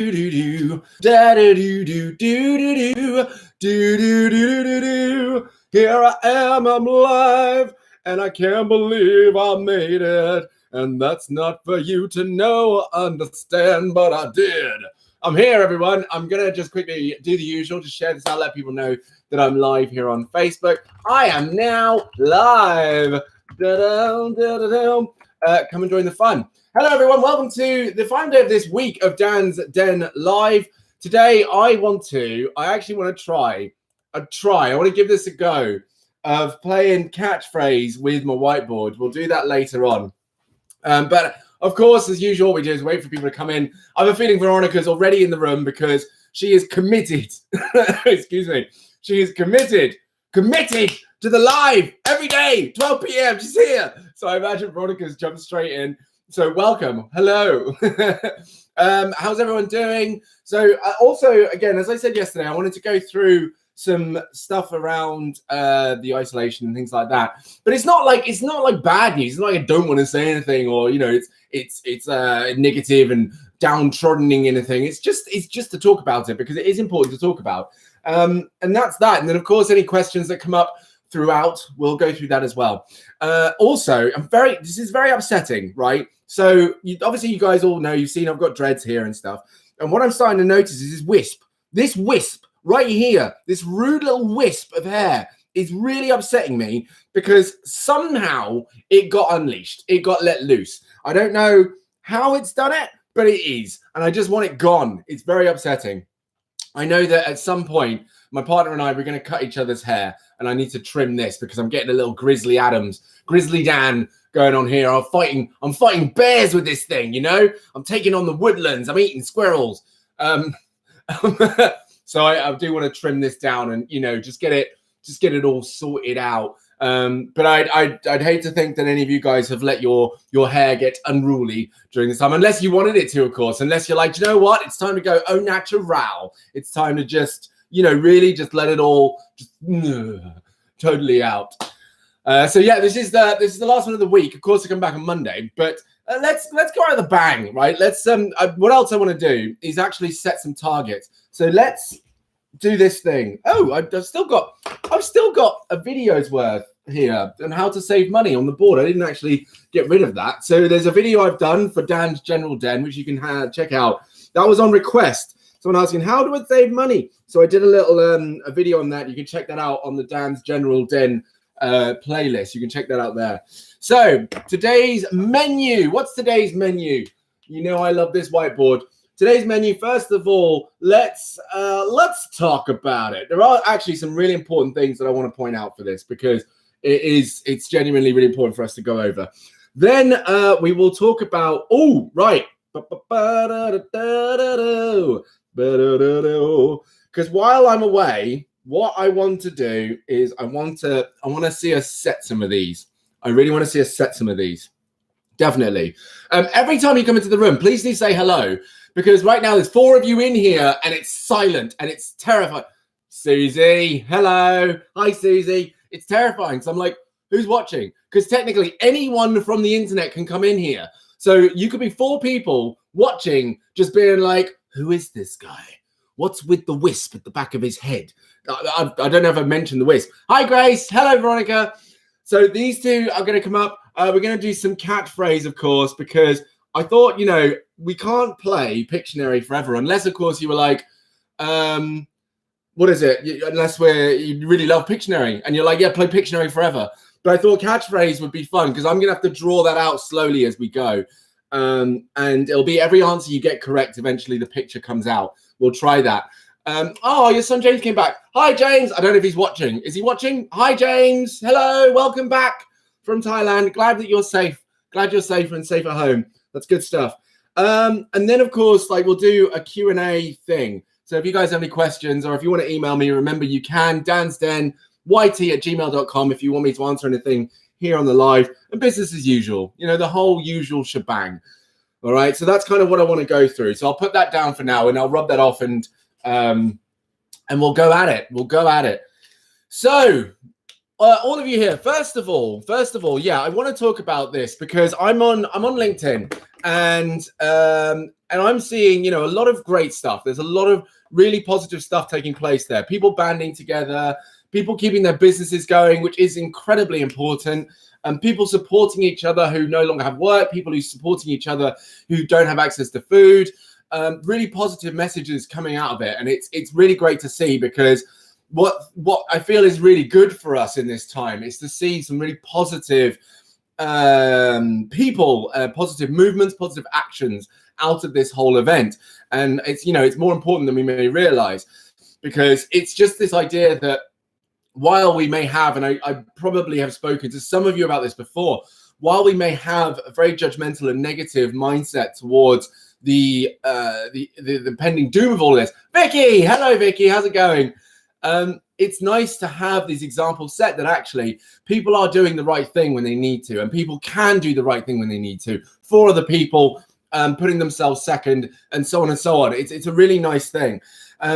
do do do da do do do do do do do do. Here I am, I'm live, and I can't believe I made it. And that's not for you to know or understand, but I did. I'm here, everyone. I'm gonna just quickly do the usual, just share this out, let people know that I'm live here on Facebook. I am now live. Come and join the fun. Hello, everyone. Welcome to the final day of this week of Dan's Den Live. Today, I actually want to try. I want to give this a go of playing catchphrase with my whiteboard. We'll do that later on. But of course, as usual, what we do is wait for people to come in. I have a feeling Veronica's already in the room because she is committed. Excuse me. She is committed to the live every day, 12 p.m. She's here. So I imagine Veronica's jumped straight in. So welcome. Hello. How's everyone doing? So also, again, as I said yesterday, I wanted to go through some stuff around the isolation and things like that. But it's not like bad news. It's not like I don't want to say anything or, you know, it's negative and downtroddening anything. It's just to talk about it because it is important to talk about. And that's that. And then, of course, any questions that come up throughout, we'll go through that as well. Also, this is very upsetting, right? So obviously you guys all know, you've seen I've got dreads here and stuff. And what I'm starting to notice is this wisp right here, this rude little wisp of hair is really upsetting me because somehow it got unleashed. It got let loose. I don't know how it's done it, but it is. And I just want it gone. It's very upsetting. I know that at some point, my partner and I, we're going to cut each other's hair, and I need to trim this because I'm getting a little Grizzly Dan going on here. I'm fighting bears with this thing, you know? I'm taking on the woodlands. I'm eating squirrels. So I do want to trim this down and, you know, just get it all sorted out. But I'd hate to think that any of you guys have let your hair get unruly during this time, unless you wanted it to, of course, unless you're like, you know what? It's time to go au natural. It's time to just, you know, really just let it all just totally out. So yeah, this is the last one of the week. Of course, I come back on Monday, but let's go out of the bang, right? Let's what else I want to do is actually set some targets. So let's do this thing. Oh, I've still got a video's worth here on how to save money on the board. I didn't actually get rid of that. So there's a video I've done for Dan's General Den, which you can check out. That was on request. Someone asking, how do I save money? So I did a little a video on that. You can check that out on the Dan's General Den playlist. You can check that out there. So today's menu. What's today's menu? You know I love this whiteboard. Today's menu, first of all, let's talk about it. There are actually some really important things that I want to point out for this because it's genuinely really important for us to go over. Then we will talk about, because while I'm away, what I want to do is I want to see us set some of these. I really want to see us set some of these. Definitely. Every time you come into the room, please do say hello. Because right now there's 4 of you in here and it's silent and it's terrifying. Susie, hello. Hi, Susie. It's terrifying. So I'm like, who's watching? Because technically anyone from the internet can come in here. So you could be 4 people watching, just being like, who is this guy? What's with the wisp at the back of his head? I don't know if I mentioned the wisp. Hi, Grace. Hello, Veronica. So these 2 are going to come up. We're going to do some catchphrase, of course, because I thought, you know, we can't play Pictionary forever unless, of course, you were like, what is it? Unless you really love Pictionary and you're like, yeah, play Pictionary forever. But I thought catchphrase would be fun because I'm going to have to draw that out slowly as we go. And it'll be every answer you get correct. Eventually, the picture comes out. We'll try that. Your son James came back. Hi, James. I don't know if he's watching. Is he watching? Hi, James. Hello. Welcome back from Thailand. Glad that you're safe. Glad you're safe and safe at home. That's good stuff. And then, of course, like we'll do a Q&A thing. So if you guys have any questions or if you want to email me, remember you can, DansDenYT@gmail.com if you want me to answer anything here on the live. And business as usual, you know, the whole usual shebang. All right. So that's kind of what I want to go through. So I'll put that down for now and I'll rub that off and we'll go at it. We'll go at it. So all of you here, first of all, yeah, I want to talk about this because I'm on LinkedIn and I'm seeing, you know, a lot of great stuff. There's a lot of really positive stuff taking place there. People banding together, people keeping their businesses going, which is incredibly important. And people supporting each other who no longer have work, people who supporting each other who don't have access to food. Really positive messages coming out of it, and it's really great to see, because what I feel is really good for us in this time is to see some really positive people, positive movements, positive actions out of this whole event. And it's, you know, it's more important than we may realize, because it's just this idea that while we may have, and I probably have spoken to some of you about this before, while we may have a very judgmental and negative mindset towards the pending doom of all of this. Vicky, hello Vicky, how's it going? It's nice to have these examples set that actually people are doing the right thing when they need to, and people can do the right thing when they need to for other people, putting themselves second, and so on and so on. It's a really nice thing.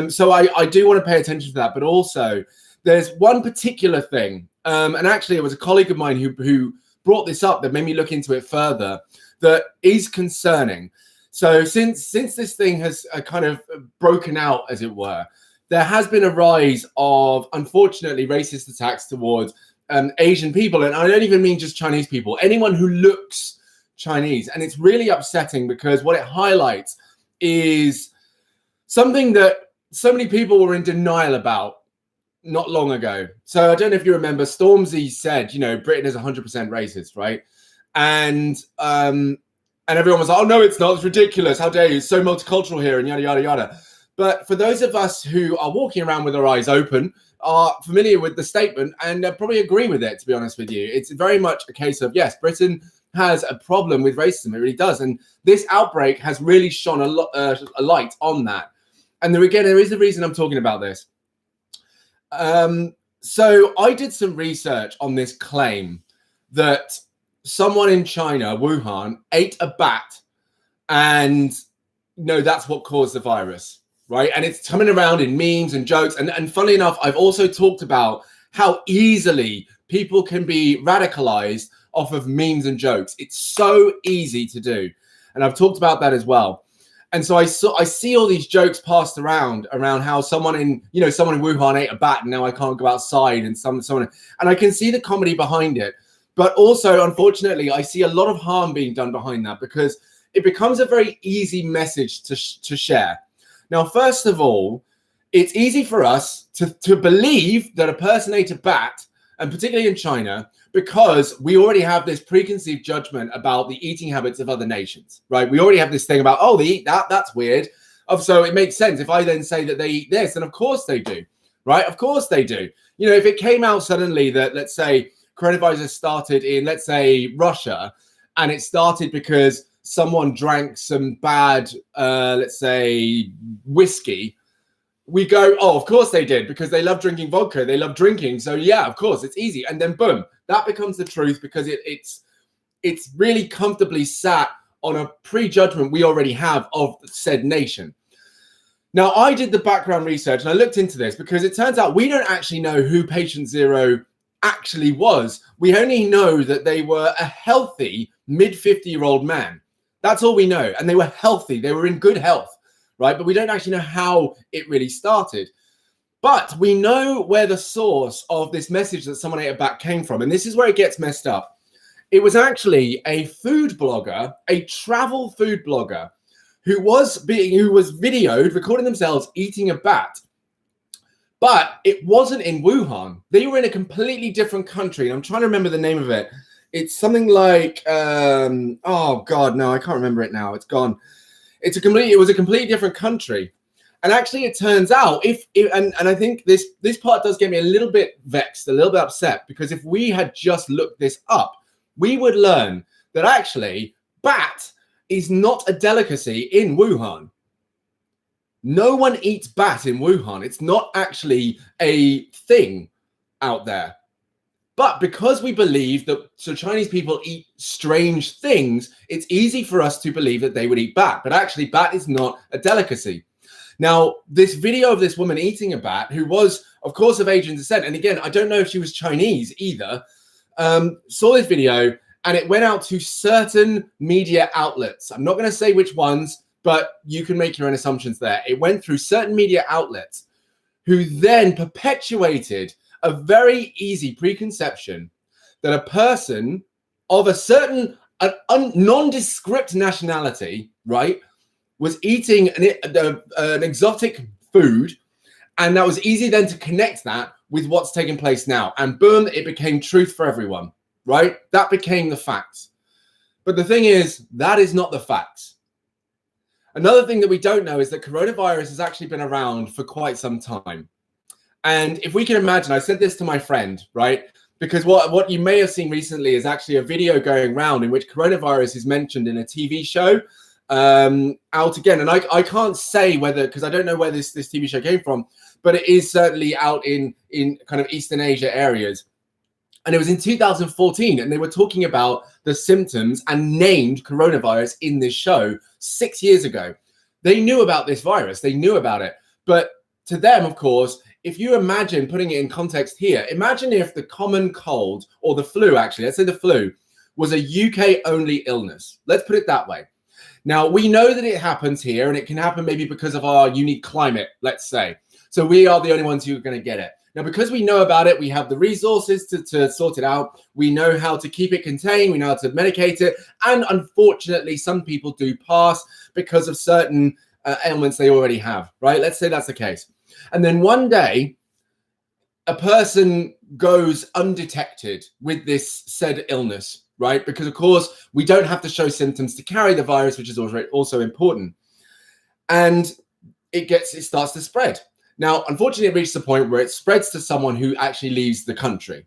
So I do want to pay attention to that, but also there's one particular thing, and actually it was a colleague of mine who brought this up that made me look into it further, that is concerning. So since this thing has kind of broken out, as it were, there has been a rise of, unfortunately, racist attacks towards Asian people. And I don't even mean just Chinese people, anyone who looks Chinese. And it's really upsetting, because what it highlights is something that so many people were in denial about not long ago. So I don't know if you remember, Stormzy said, you know, Britain is 100% racist, right? And everyone was like, oh, no, it's not. It's ridiculous. How dare you? It's so multicultural here, and yada, yada, yada. But for those of us who are walking around with our eyes open, are familiar with the statement, and probably agree with it, to be honest with you. It's very much a case of, yes, Britain has a problem with racism. It really does. And this outbreak has really shone a light on that. And there is a reason I'm talking about this. So I did some research on this claim that someone in China, Wuhan, ate a bat, and no, that's what caused the virus, right? And it's coming around in memes and jokes. And funnily enough, I've also talked about how easily people can be radicalized off of memes and jokes. It's so easy to do. And I've talked about that as well. And so I see all these jokes passed around how someone in Wuhan ate a bat and now I can't go outside, and someone, and I can see the comedy behind it. But also, unfortunately, I see a lot of harm being done behind that, because it becomes a very easy message to share. Now, first of all, it's easy for us to believe that a person ate a bat, and particularly in China, because we already have this preconceived judgment about the eating habits of other nations, right? We already have this thing about, oh, they eat that, that's weird. So it makes sense. If I then say that they eat this, then of course they do, right? Of course they do. You know, if it came out suddenly that, let's say, coronavirus started in, let's say, Russia, and it started because someone drank some bad, let's say, whiskey, we go, oh, of course they did, because they love drinking vodka, they love drinking, so yeah, of course, it's easy. And then boom, that becomes the truth, because it's really comfortably sat on a prejudgment we already have of said nation. Now, I did the background research and I looked into this, because it turns out we don't actually know who patient zero actually was. We only know that they were a healthy mid-50-year-old man. That's all we know. And they were healthy. They were in good health, right? But we don't actually know how it really started. But we know where the source of this message that someone ate a bat came from. And this is where it gets messed up. It was actually a food blogger, a travel food blogger, who was videoed recording themselves eating a bat. But it wasn't in Wuhan. They were in a completely different country. And I'm trying to remember the name of it. It's something like, oh God, no, I can't remember it now. It's gone. It was a completely different country. And actually, it turns out, and I think this part does get me a little bit vexed, a little bit upset, because if we had just looked this up, we would learn that actually bat is not a delicacy in Wuhan. No one eats bat in Wuhan. It's not actually a thing out there. But because we believe that Chinese people eat strange things, it's easy for us to believe that they would eat bat. But actually, bat is not a delicacy. Now, this video of this woman eating a bat, who was, of course, of Asian descent, and again, I don't know if she was Chinese either, saw this video, and it went out to certain media outlets. I'm not going to say which ones, but you can make your own assumptions there. It went through certain media outlets who then perpetuated a very easy preconception that a person of a certain nondescript nationality, right, was eating an exotic food, and that was easy then to connect that with what's taking place now. And boom, it became truth for everyone, right? That became the facts. But the thing is, that is not the facts. Another thing that we don't know is that coronavirus has actually been around for quite some time. And if we can imagine, I said this to my friend, right? Because what you may have seen recently is actually a video going around in which coronavirus is mentioned in a TV show out again. And I can't say whether, because I don't know where this TV show came from, but it is certainly out in kind of Eastern Asia areas. And it was in 2014, and they were talking about the symptoms and named coronavirus in this show 6 years ago. They knew about this virus. They knew about it. But to them, of course, if you imagine putting it in context here, imagine if the common cold, or the flu, actually, let's say the flu, was a UK-only illness. Let's put it that way. Now, we know that it happens here, and it can happen maybe because of our unique climate, let's say. So we are the only ones who are going to get it. Now, because we know about it, we have the resources to sort it out. We know how to keep it contained. We know how to medicate it. And unfortunately, some people do pass because of certain ailments they already have, right? Let's say that's the case. And then one day, a person goes undetected with this said illness, right? Because, of course, we don't have to show symptoms to carry the virus, which is also important. And it starts to spread. Now, unfortunately, it reaches a point where it spreads to someone who actually leaves the country.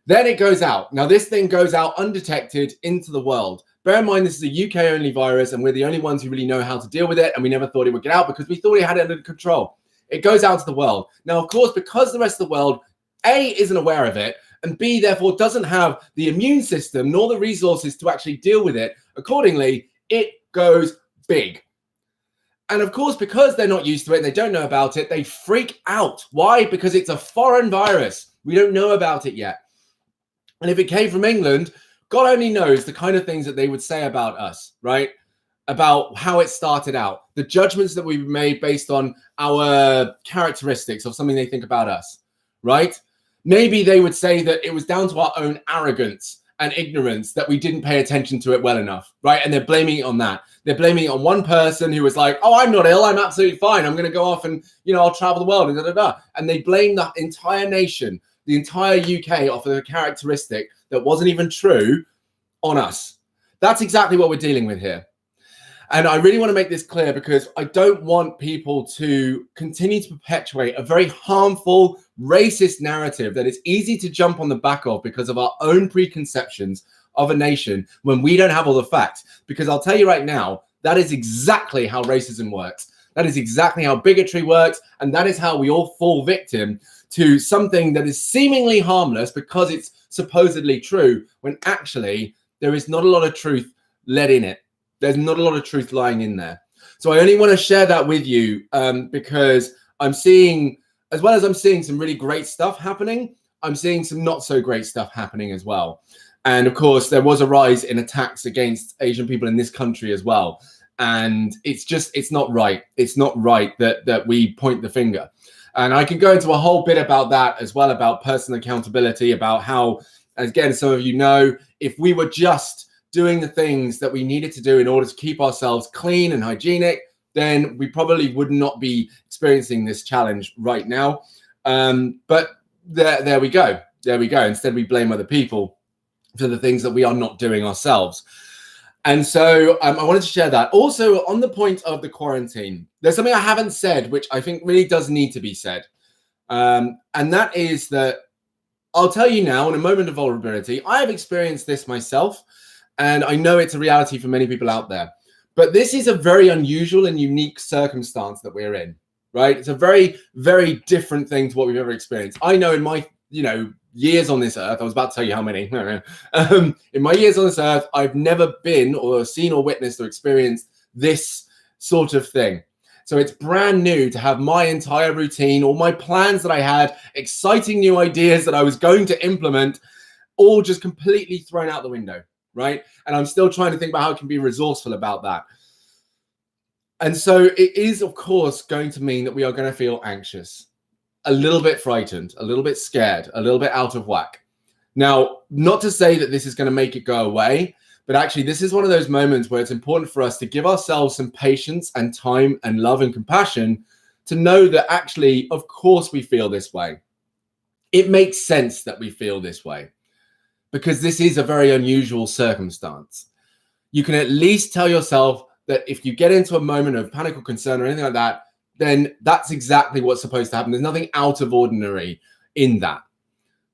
Then it goes out. Now, this thing goes out undetected into the world. Bear in mind, this is a UK-only virus, and we're the only ones who really know how to deal with it, and we never thought it would get out because we thought we had it under control. It goes out to the world. Now, of course, because the rest of the world, A, isn't aware of it, and B, therefore, doesn't have the immune system nor the resources to actually deal with it, accordingly, it goes big. And of course, because they're not used to it, and they don't know about it, they freak out. Why? Because it's a foreign virus. We don't know about it yet. And if it came from England, God only knows the kind of things that they would say about us, right? About how it started out, the judgments that we've made based on our characteristics of something they think about us, right? Maybe they would say that it was down to our own arrogance and ignorance that we didn't pay attention to it well enough, right? And they're blaming it on that. They're blaming it on one person who was like, oh, I'm not ill. I'm absolutely fine. I'm going to go off and, I'll travel the world and da-da-da. And they blame the entire nation, the entire UK off of a characteristic that wasn't even true on us. That's exactly what we're dealing with here. And I really want to make this clear because I don't want people to continue to perpetuate a very harmful, racist narrative that is easy to jump on the back of because of our own preconceptions of a nation when we don't have all the facts. Because I'll tell you right now, that is exactly how racism works. That is exactly how bigotry works. And that is how we all fall victim to something that is seemingly harmless because it's supposedly true, when actually there is not a lot of truth let in it. There's not a lot of truth lying in there. So I only want to share that with you because I'm seeing, as well as I'm seeing some really great stuff happening, I'm seeing some not so great stuff happening as well. And of course, there was a rise in attacks against Asian people in this country as well. And it's not right. It's not right that we point the finger. And I can go into a whole bit about that as well, about personal accountability, about how, again, some of you know, if we were just doing the things that we needed to do in order to keep ourselves clean and hygienic, then we probably would not be experiencing this challenge right now. But there we go. There we go. Instead, we blame other people for the things that we are not doing ourselves. And so I wanted to share that. Also, on the point of the quarantine, there's something I haven't said, which I think really does need to be said. And that is that I'll tell you now, in a moment of vulnerability, I have experienced this myself. And I know it's a reality for many people out there. But this is a very unusual and unique circumstance that we're in, right? It's a very, very different thing to what we've ever experienced. I know in my, years on this earth, I was about to tell you how many. In my years on this earth, I've never been or seen or witnessed or experienced this sort of thing. So it's brand new to have my entire routine, all my plans that I had, exciting new ideas that I was going to implement, all just completely thrown out the window. right? And I'm still trying to think about how I can be resourceful about that. And so it is, of course, going to mean that we are going to feel anxious, a little bit frightened, a little bit scared, a little bit out of whack. Now, not to say that this is going to make it go away, but actually this is one of those moments where it's important for us to give ourselves some patience and time and love and compassion to know that actually, of course, we feel this way. It makes sense that we feel this way because this is a very unusual circumstance. You can at least tell yourself that if you get into a moment of panic or concern or anything like that, then that's exactly what's supposed to happen. There's nothing out of ordinary in that,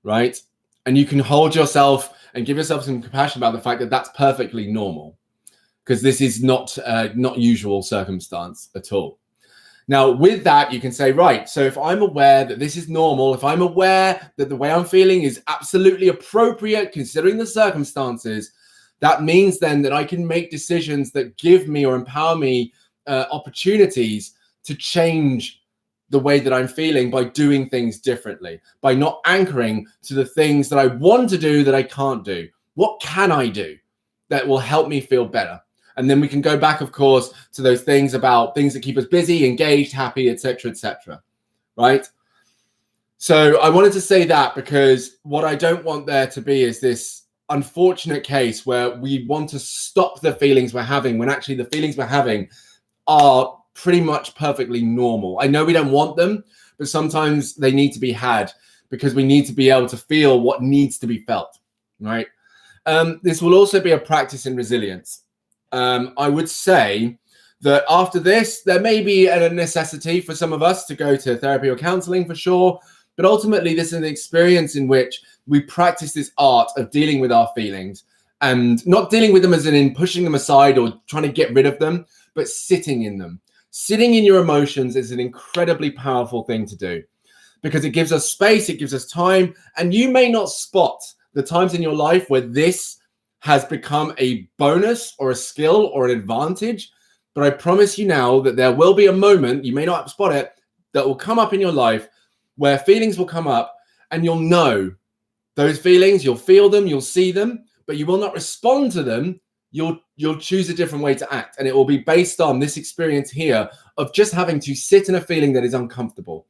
right? And you can hold yourself and give yourself some compassion about the fact that that's perfectly normal because this is not usual circumstance at all. Now, with that, you can say, right, so if I'm aware that this is normal, if I'm aware that the way I'm feeling is absolutely appropriate considering the circumstances, that means then that I can make decisions that give me or empower me opportunities to change the way that I'm feeling by doing things differently, by not anchoring to the things that I want to do that I can't do. What can I do that will help me feel better? And then we can go back, of course, to those things about things that keep us busy, engaged, happy, etc., right? So I wanted to say that because what I don't want there to be is this unfortunate case where we want to stop the feelings we're having when actually the feelings we're having are pretty much perfectly normal. I know we don't want them, but sometimes they need to be had because we need to be able to feel what needs to be felt, right? This will also be a practice in resilience. I would say that after this, there may be a necessity for some of us to go to therapy or counseling for sure. But ultimately, this is an experience in which we practice this art of dealing with our feelings and not dealing with them as in pushing them aside or trying to get rid of them, but sitting in them. Sitting in your emotions is an incredibly powerful thing to do because it gives us space, it gives us time, and you may not spot the times in your life where this has become a bonus or a skill or an advantage. But I promise you now that there will be a moment, you may not spot it, that will come up in your life where feelings will come up and you'll know those feelings, you'll feel them, you'll see them, but you will not respond to them. You'll choose a different way to act. And it will be based on this experience here of just having to sit in a feeling that is uncomfortable.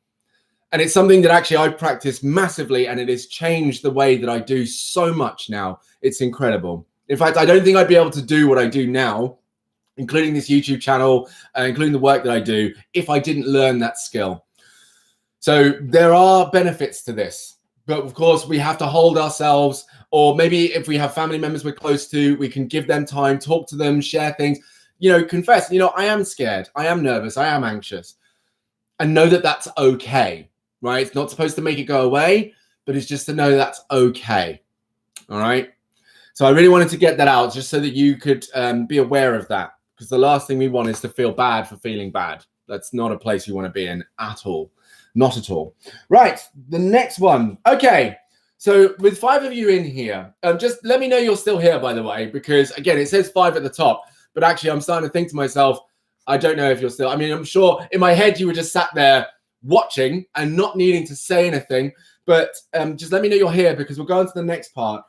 And it's something that actually I practice massively, and it has changed the way that I do so much now. It's incredible. In fact, I don't think I'd be able to do what I do now, including this YouTube channel, including the work that I do, if I didn't learn that skill. So there are benefits to this, but of course we have to hold ourselves, or maybe if we have family members we're close to, we can give them time, talk to them, share things, confess, I am scared, I am nervous, I am anxious, and know that that's okay. Right? It's not supposed to make it go away, but it's just to know that's okay. All right. So I really wanted to get that out just so that you could be aware of that, because the last thing we want is to feel bad for feeling bad. That's not a place you want to be in at all. Not at all. Right. The next one. Okay. So with 5 of you in here, just let me know you're still here, by the way, because again, it says 5 at the top, but actually I'm starting to think to myself, I don't know if you're still, I'm sure in my head you were just sat there watching and not needing to say anything, but just let me know you're here because we'll go on to the next part,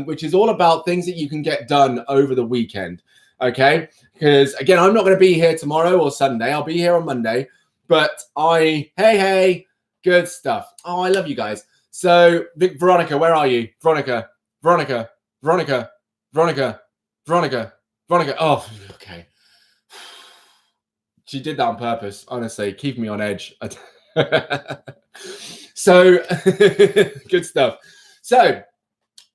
which is all about things that you can get done over the weekend. Okay, because again, I'm not going to be here tomorrow or Sunday. I'll be here on Monday, but hey, good stuff. Oh, I love you guys. So Veronica, where are you? Veronica. Oh, okay. She did that on purpose, honestly, keep me on edge. So good stuff. So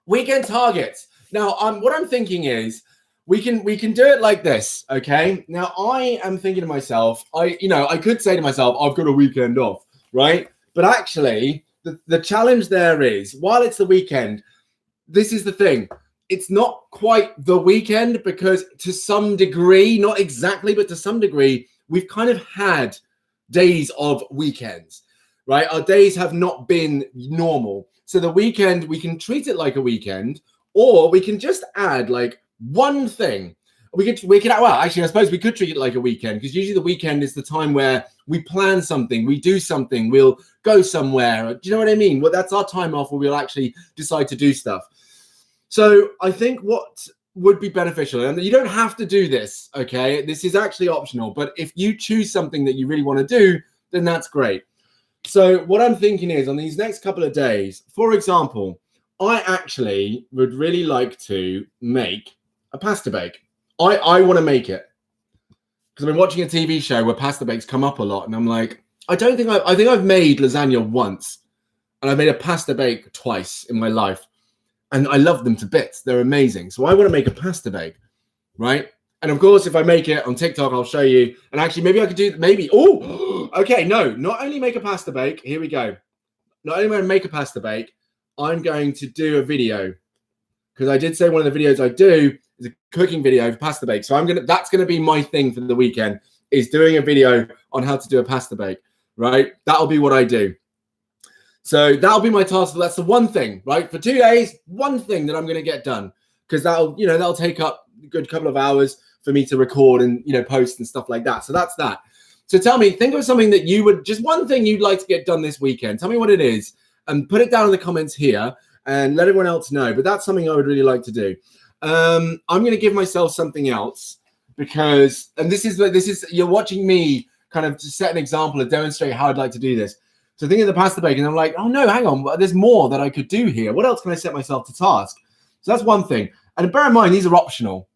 weekend targets. Now, what I'm thinking is we can do it like this. Okay. Now I am thinking to myself, I could say to myself, I've got a weekend off, right? But actually, the challenge there is, while it's the weekend, this is the thing. It's not quite the weekend because to some degree, not exactly, but to some degree, we've kind of had days of weekends, right? Our days have not been normal. So the weekend, we can treat it like a weekend, or we can just add like one thing. We could, well, actually, I suppose we could treat it like a weekend because usually the weekend is the time where we plan something, we do something, we'll go somewhere. Do you know what I mean? Well, that's our time off where we'll actually decide to do stuff. So I think what would be beneficial. And you don't have to do this, okay? This is actually optional. But if you choose something that you really want to do, then that's great. So what I'm thinking is on these next couple of days, for example, I actually would really like to make a pasta bake. I want to make it because I've been watching a TV show where pasta bakes come up a lot. And I'm like, I think I've made lasagna once and I've made a pasta bake twice in my life. And I love them to bits. They're amazing. So I want to make a pasta bake, right? And of course, if I make it on TikTok, I'll show you. And actually, maybe I could do, oh, okay, no. Not only make a pasta bake, here we go. Not only am I going to make a pasta bake, I'm going to do a video. Because I did say one of the videos I do is a cooking video for pasta bake. So that's going to be my thing for the weekend, is doing a video on how to do a pasta bake, right? That'll be what I do. So that'll be my task. That's the one thing, right? For 2 days, one thing that I'm going to get done, because that'll take up a good couple of hours for me to record and, post and stuff like that. So that's that. So tell me, think of something that just one thing you'd like to get done this weekend. Tell me what it is and put it down in the comments here and let everyone else know. But that's something I would really like to do. I'm going to give myself something else because, and this is, you're watching me kind of just set an example and demonstrate how I'd like to do this. So thinking of the pasta bake, and I'm like, oh no, hang on, there's more that I could do here. What else can I set myself to task? So that's one thing. And bear in mind, these are optional.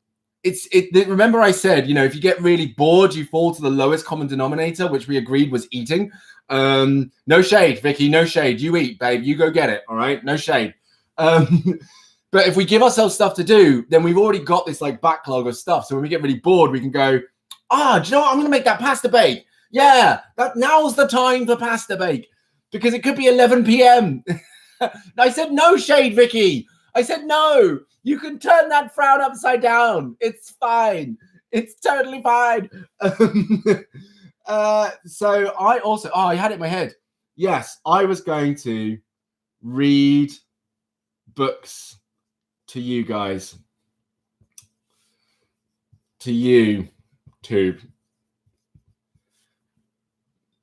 Remember I said, if you get really bored, you fall to the lowest common denominator, which we agreed was eating. No shade, Vicky, no shade. You eat, babe. You go get it. All right, no shade. But if we give ourselves stuff to do, then we've already got this like backlog of stuff. So when we get really bored, we can go, do you know what? I'm going to make that pasta bake. Yeah, now's the time for pasta bake because it could be 11 p.m. I said no shade, Vicky. I said no. You can turn that frown upside down. It's fine. It's totally fine. So I also, I had it in my head. Yes, I was going to read books to you guys. To you, too.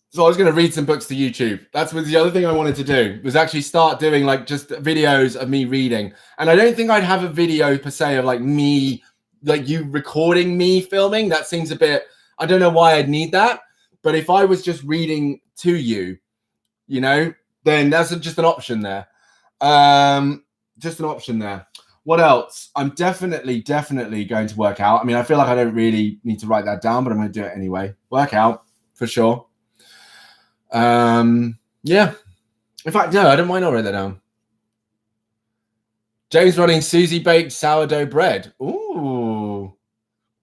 So I was going to read some books to YouTube. That was the other thing I wanted to do, was actually start doing like just videos of me reading. And I don't think I'd have a video per se of like me, like you recording me filming. That seems a bit, I don't know why I'd need that. But if I was just reading to you, then that's just an option there. Just an option there. What else? I'm definitely going to work out. I mean, I feel like I don't really need to write that down, but I'm going to do it anyway. Work out for sure. Yeah. In fact, no, I don't mind. I'll write that down. James running Susie baked sourdough bread. Ooh.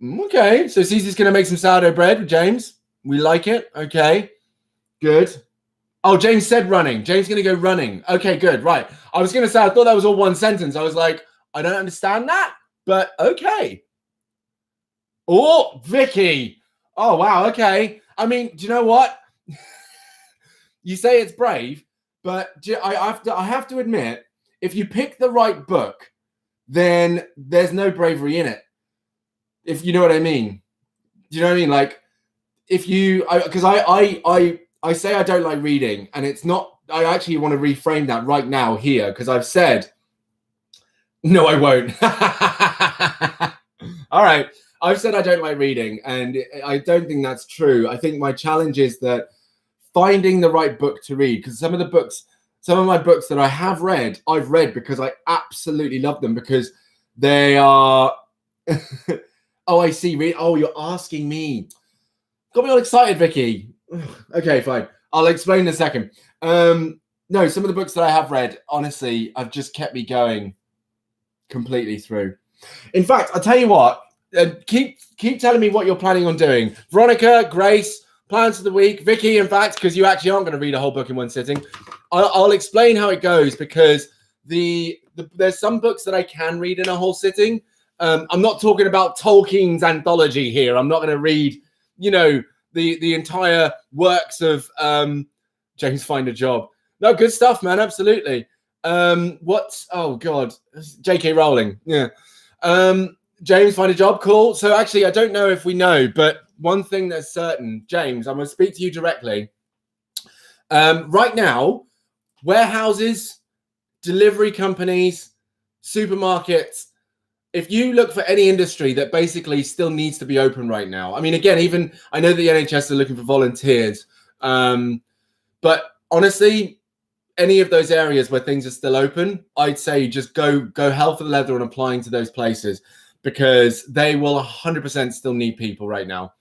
Okay. So Susie's going to make some sourdough bread with James. We like it. Okay. Good. Oh, James said running. James going to go running. Okay, good. Right. I was going to say, I thought that was all one sentence. I was like, I don't understand that, but okay. Oh, Vicky. Oh, wow. Okay. I mean, do you know what? You say it's brave, but I have to admit, if you pick the right book, then there's no bravery in it. If you know what I mean. Do you know what I mean? Like, if you, because I say I don't like reading, and it's not, I actually want to reframe that right now here, because I've said, no, I won't. All right. I've said I don't like reading, and I don't think that's true. I think my challenge is that finding the right book to read, because some of my books that I have read, I've read because I absolutely love them, because they are, oh, I see. Oh, you're asking me. Got me all excited, Vicky. Okay, fine. I'll explain in a second. No, some of the books that I have read, honestly, have just kept me going completely through. In fact, I'll tell you what, keep telling me what you're planning on doing. Veronica, Grace, plans for the week. Vicky, in fact, because you actually aren't going to read a whole book in one sitting. I'll explain how it goes, because there's some books that I can read in a whole sitting. I'm not talking about Tolkien's anthology here. I'm not going to read, the entire works of James Find a Job. No, good stuff, man. Absolutely. Oh God, J.K. Rowling. Yeah. James Find a Job. Cool. So actually, I don't know if we know, but one thing that's certain, James, I'm going to speak to you directly. Right now, warehouses, delivery companies, supermarkets, if you look for any industry that basically still needs to be open right now, I mean, again, even I know the NHS are looking for volunteers, but honestly, any of those areas where things are still open, I'd say just go hell for the leather on applying to those places, because they will 100% still need people right now.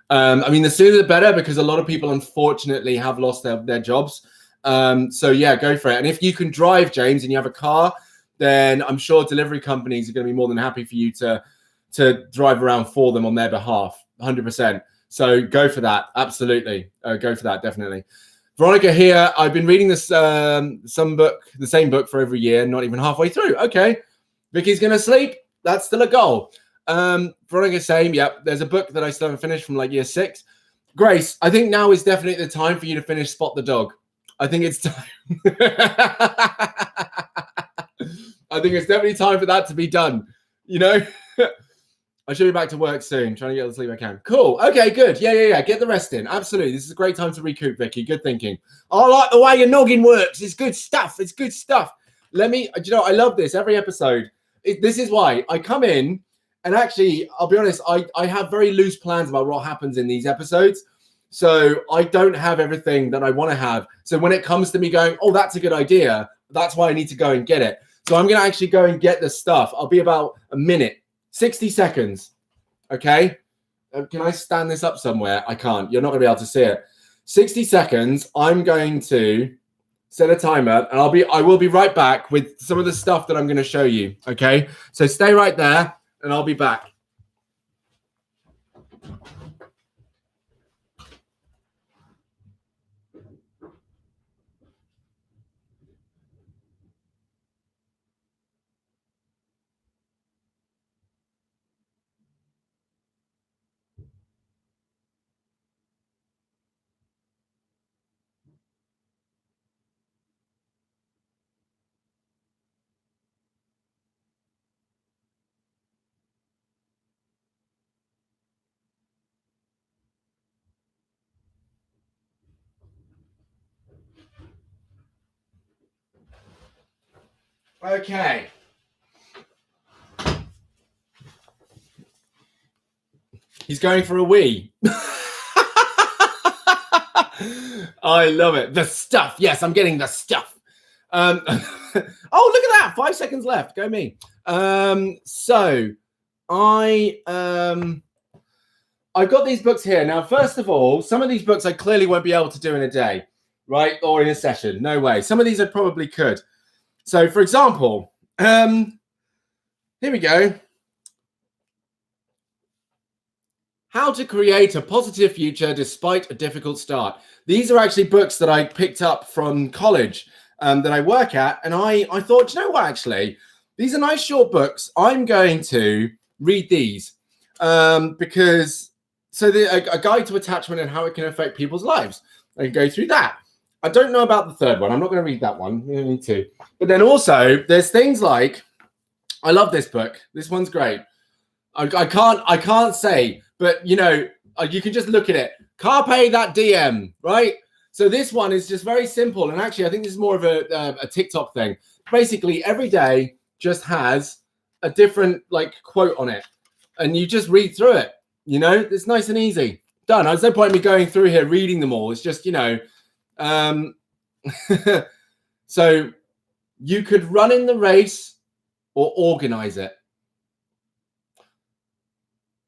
I mean, the sooner the better, because a lot of people unfortunately have lost their jobs. So yeah, go for it. And if you can drive, James, and you have a car, then I'm sure delivery companies are going to be more than happy for you to drive around for them on their behalf, 100%. So go for that. Absolutely. Go for that. Definitely. Veronica here. I've been reading this the same book for over a year, not even halfway through. Okay. Vicky's going to sleep. That's still a goal. Veronica saying, yep, there's a book that I still haven't finished from like year 6. Grace, I think now is definitely the time for you to finish Spot the Dog. I think it's time. I think it's definitely time for that to be done. You know, I should be back to work soon, trying to get all the sleep I can. Cool. Okay, good. Yeah. Get the rest in. Absolutely. This is a great time to recoup, Vicky. Good thinking. I like the way your noggin works. It's good stuff. It's good stuff. I love this every episode. This is why I come in, and actually, I'll be honest, I have very loose plans about what happens in these episodes. So I don't have everything that I want to have. So when it comes to me going, oh, that's a good idea, that's why I need to go and get it. So I'm going to actually go and get the stuff. I'll be about a minute, 60 seconds. Okay. Can I stand this up somewhere? I can't. You're not going to be able to see it. 60 seconds. I'm going to set a timer, and I will be right back with some of the stuff that I'm going to show you. Okay. So stay right there, and I'll be back. Okay. He's going for a wee. I love it. The stuff. Yes, I'm getting the stuff. Oh, look at that. 5 seconds left. Go me. So I've got these books here. Now, first of all, some of these books I clearly won't be able to do in a day, right? Or in a session. No way. Some of these I probably could. So, for example, here we go. How to Create a Positive Future Despite a Difficult Start. These are actually books that I picked up from college that I work at. And I thought, you know what, actually, these are nice short books. I'm going to read these because a guide to attachment and how it can affect people's lives. I can go through that. I don't know about the third one. I'm not going to read that one. You don't need to. But then also there's things like, I love this book. This one's great. I can't say, but you know, you can just look at it. Carpe that DM, right? So this one is just very simple. And actually, I think this is more of a TikTok thing. Basically, every day just has a different like quote on it. And you just read through it. You know, it's nice and easy. Done. There's no point in me going through here reading them all. It's just, you know, so you could run in the race or organize it.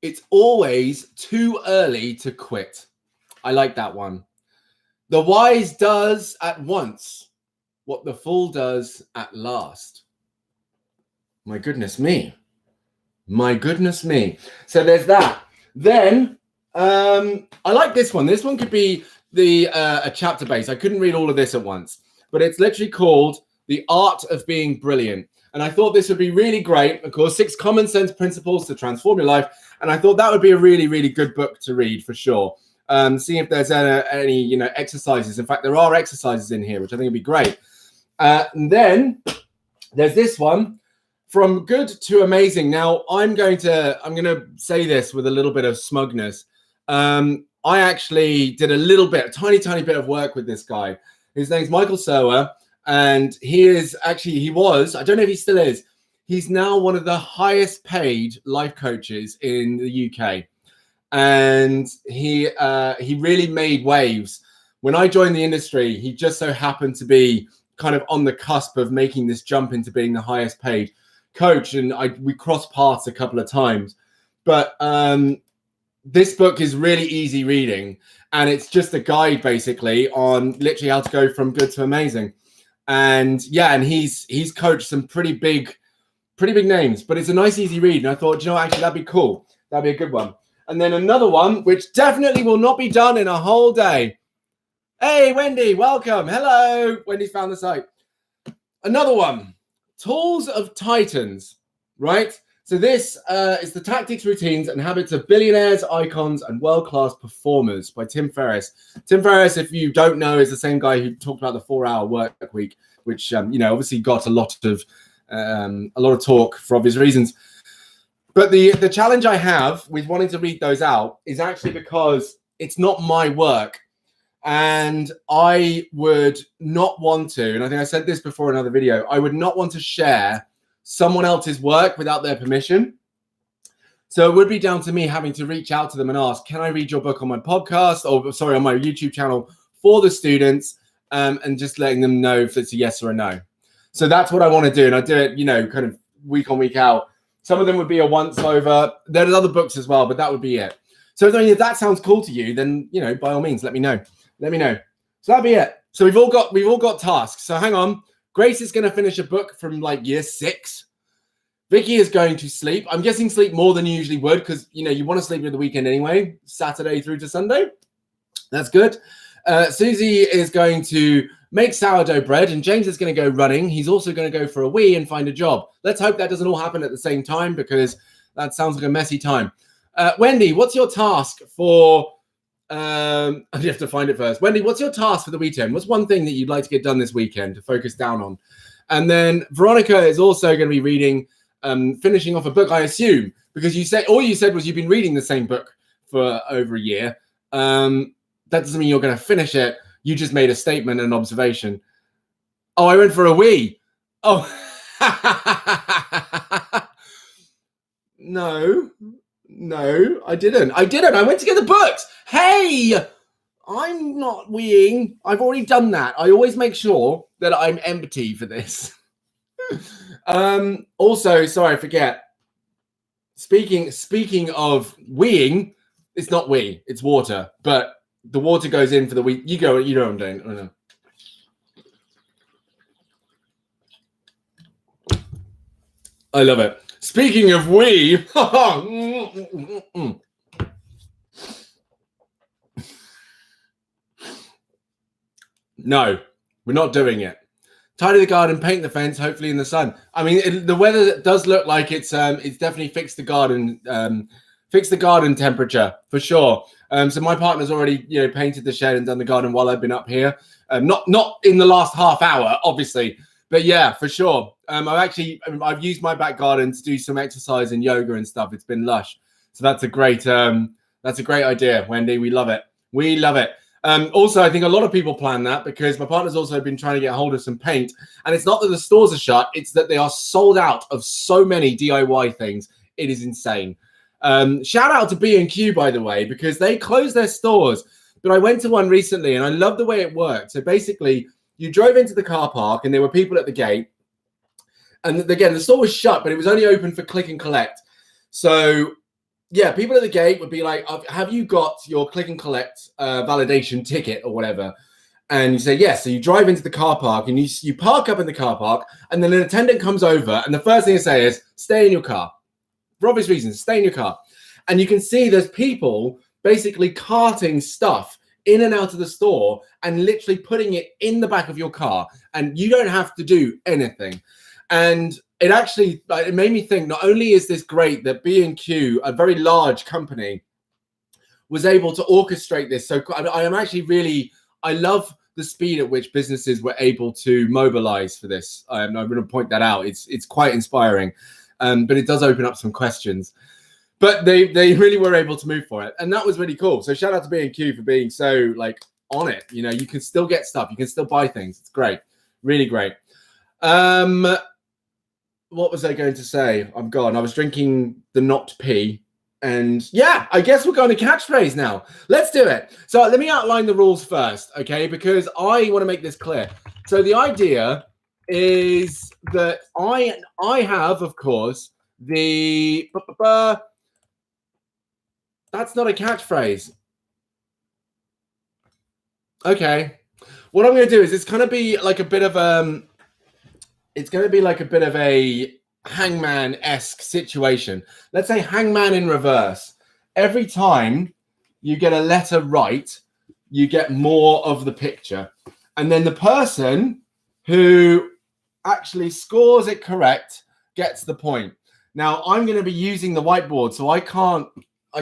It's always too early to quit. I like that one. The wise does at once what the fool does at last. My goodness me. My goodness me. So there's that. Then I like this one. This one could be a chapter base. I couldn't read all of this at once, but it's literally called The Art of Being Brilliant. And I thought this would be really great. Of course, 6 common sense principles to transform your life. And I thought that would be a really, really good book to read for sure. See if there's any, you know, exercises. In fact, there are exercises in here, which I think would be great. And then there's this one, From Good to Amazing. Now, I'm going to say this with a little bit of smugness. I actually did a tiny bit of work with this guy. His name's Michael Serwer. And he was, I don't know if he still is. He's now one of the highest paid life coaches in the UK. And he really made waves. When I joined the industry, he just so happened to be kind of on the cusp of making this jump into being the highest paid coach. And we crossed paths a couple of times. But this book is really easy reading. And it's just a guide basically on literally how to go from good to amazing. And yeah, and he's coached some pretty big names, but it's a nice, easy read. And I thought, actually, that'd be cool. That'd be a good one. And then another one, which definitely will not be done in a whole day. Hey, Wendy, welcome. Hello. Wendy's found the site. Another one, Tools of Titans, right? So this is the tactics, routines, and habits of billionaires, icons, and world-class performers by Tim Ferriss. Tim Ferriss, if you don't know, is the same guy who talked about the 4-hour work week, which, obviously got a lot of talk for obvious reasons. But the challenge I have with wanting to read those out is actually because it's not my work. And I would not want to, and I think I said this before in another video, I would not want to share someone else's work without their permission. So it would be down to me having to reach out to them and ask, can I read your book on my podcast, or on my YouTube channel for the students, and just letting them know if it's a yes or a no. So that's what I want to do. And I do it, kind of week on, week out. Some of them would be a once over. There's other books as well, but that would be it. So if that sounds cool to you, then, by all means, let me know. Let me know. So that'd be it. So we've all got tasks. So hang on. Grace is going to finish a book from like year 6. Vicky is going to sleep. I'm guessing sleep more than you usually would because, you want to sleep at the weekend anyway, Saturday through to Sunday. That's good. Susie is going to make sourdough bread, and James is going to go running. He's also going to go for a wee and find a job. Let's hope that doesn't all happen at the same time because that sounds like a messy time. Wendy, what's your task for... I have to find it first. Wendy, what's your task for the weekend? What's one thing that you'd like to get done this weekend to focus down on? And then Veronica is also going to be reading, finishing off a book, I assume, because all you said was you've been reading the same book for over a year. That doesn't mean you're going to finish it. You just made a statement and an observation. Oh, I went for a wee. Oh, No, I didn't. I went to get the books. Hey, I'm not weeing. I've already done that. I always make sure that I'm empty for this. Also, sorry, I forget. Speaking of weeing, it's not wee, it's water. But the water goes in for the wee. You know what I'm doing. I know. I love it. Speaking of we, no, we're not doing it. Tidy the garden, paint the fence, hopefully in the sun. I mean, the weather does look like it's definitely fixed the garden temperature for sure. So my partner's already painted the shed and done the garden while I've been up here. Not in the last half hour, obviously. But yeah, for sure. I've used my back garden to do some exercise and yoga and stuff. It's been lush. So that's a great idea, Wendy. We love it. We love it. Also, I think a lot of people plan that because my partner's also been trying to get hold of some paint. And it's not that the stores are shut. It's that they are sold out of so many DIY things. It is insane. Shout out to B&Q, by the way, because they closed their stores. But I went to one recently and I love the way it worked. So basically, you drove into the car park and there were people at the gate. And again, the store was shut, but it was only open for click and collect. So yeah, people at the gate would be like, have you got your click and collect validation ticket or whatever? And you say, yes. So you drive into the car park and you park up in the car park and then an attendant comes over and the first thing they say is, stay in your car. For obvious reasons, stay in your car. And you can see there's people basically carting stuff in and out of the store and literally putting it in the back of your car. And you don't have to do anything. And it made me think, not only is this great that B&Q, a very large company, was able to orchestrate this. So I love the speed at which businesses were able to mobilize for this. I'm going to point that out. It's quite inspiring, but it does open up some questions. But they really were able to move for it. And that was really cool. So shout out to B&Q for being so on it. You can still get stuff. You can still buy things. It's great. Really great. what was I going to say? I'm gone. I was drinking the not pee. And yeah, I guess we're going to catchphrase now. Let's do it. So let me outline the rules first, okay? Because I want to make this clear. So the idea is that I have, of course, the that's not a catchphrase. Okay. What I'm going to do is it's going to be like a bit of a hangman-esque situation. Let's say hangman in reverse. Every time you get a letter right, you get more of the picture. And then the person who actually scores it correct gets the point. Now, I'm going to be using the whiteboard, so I'm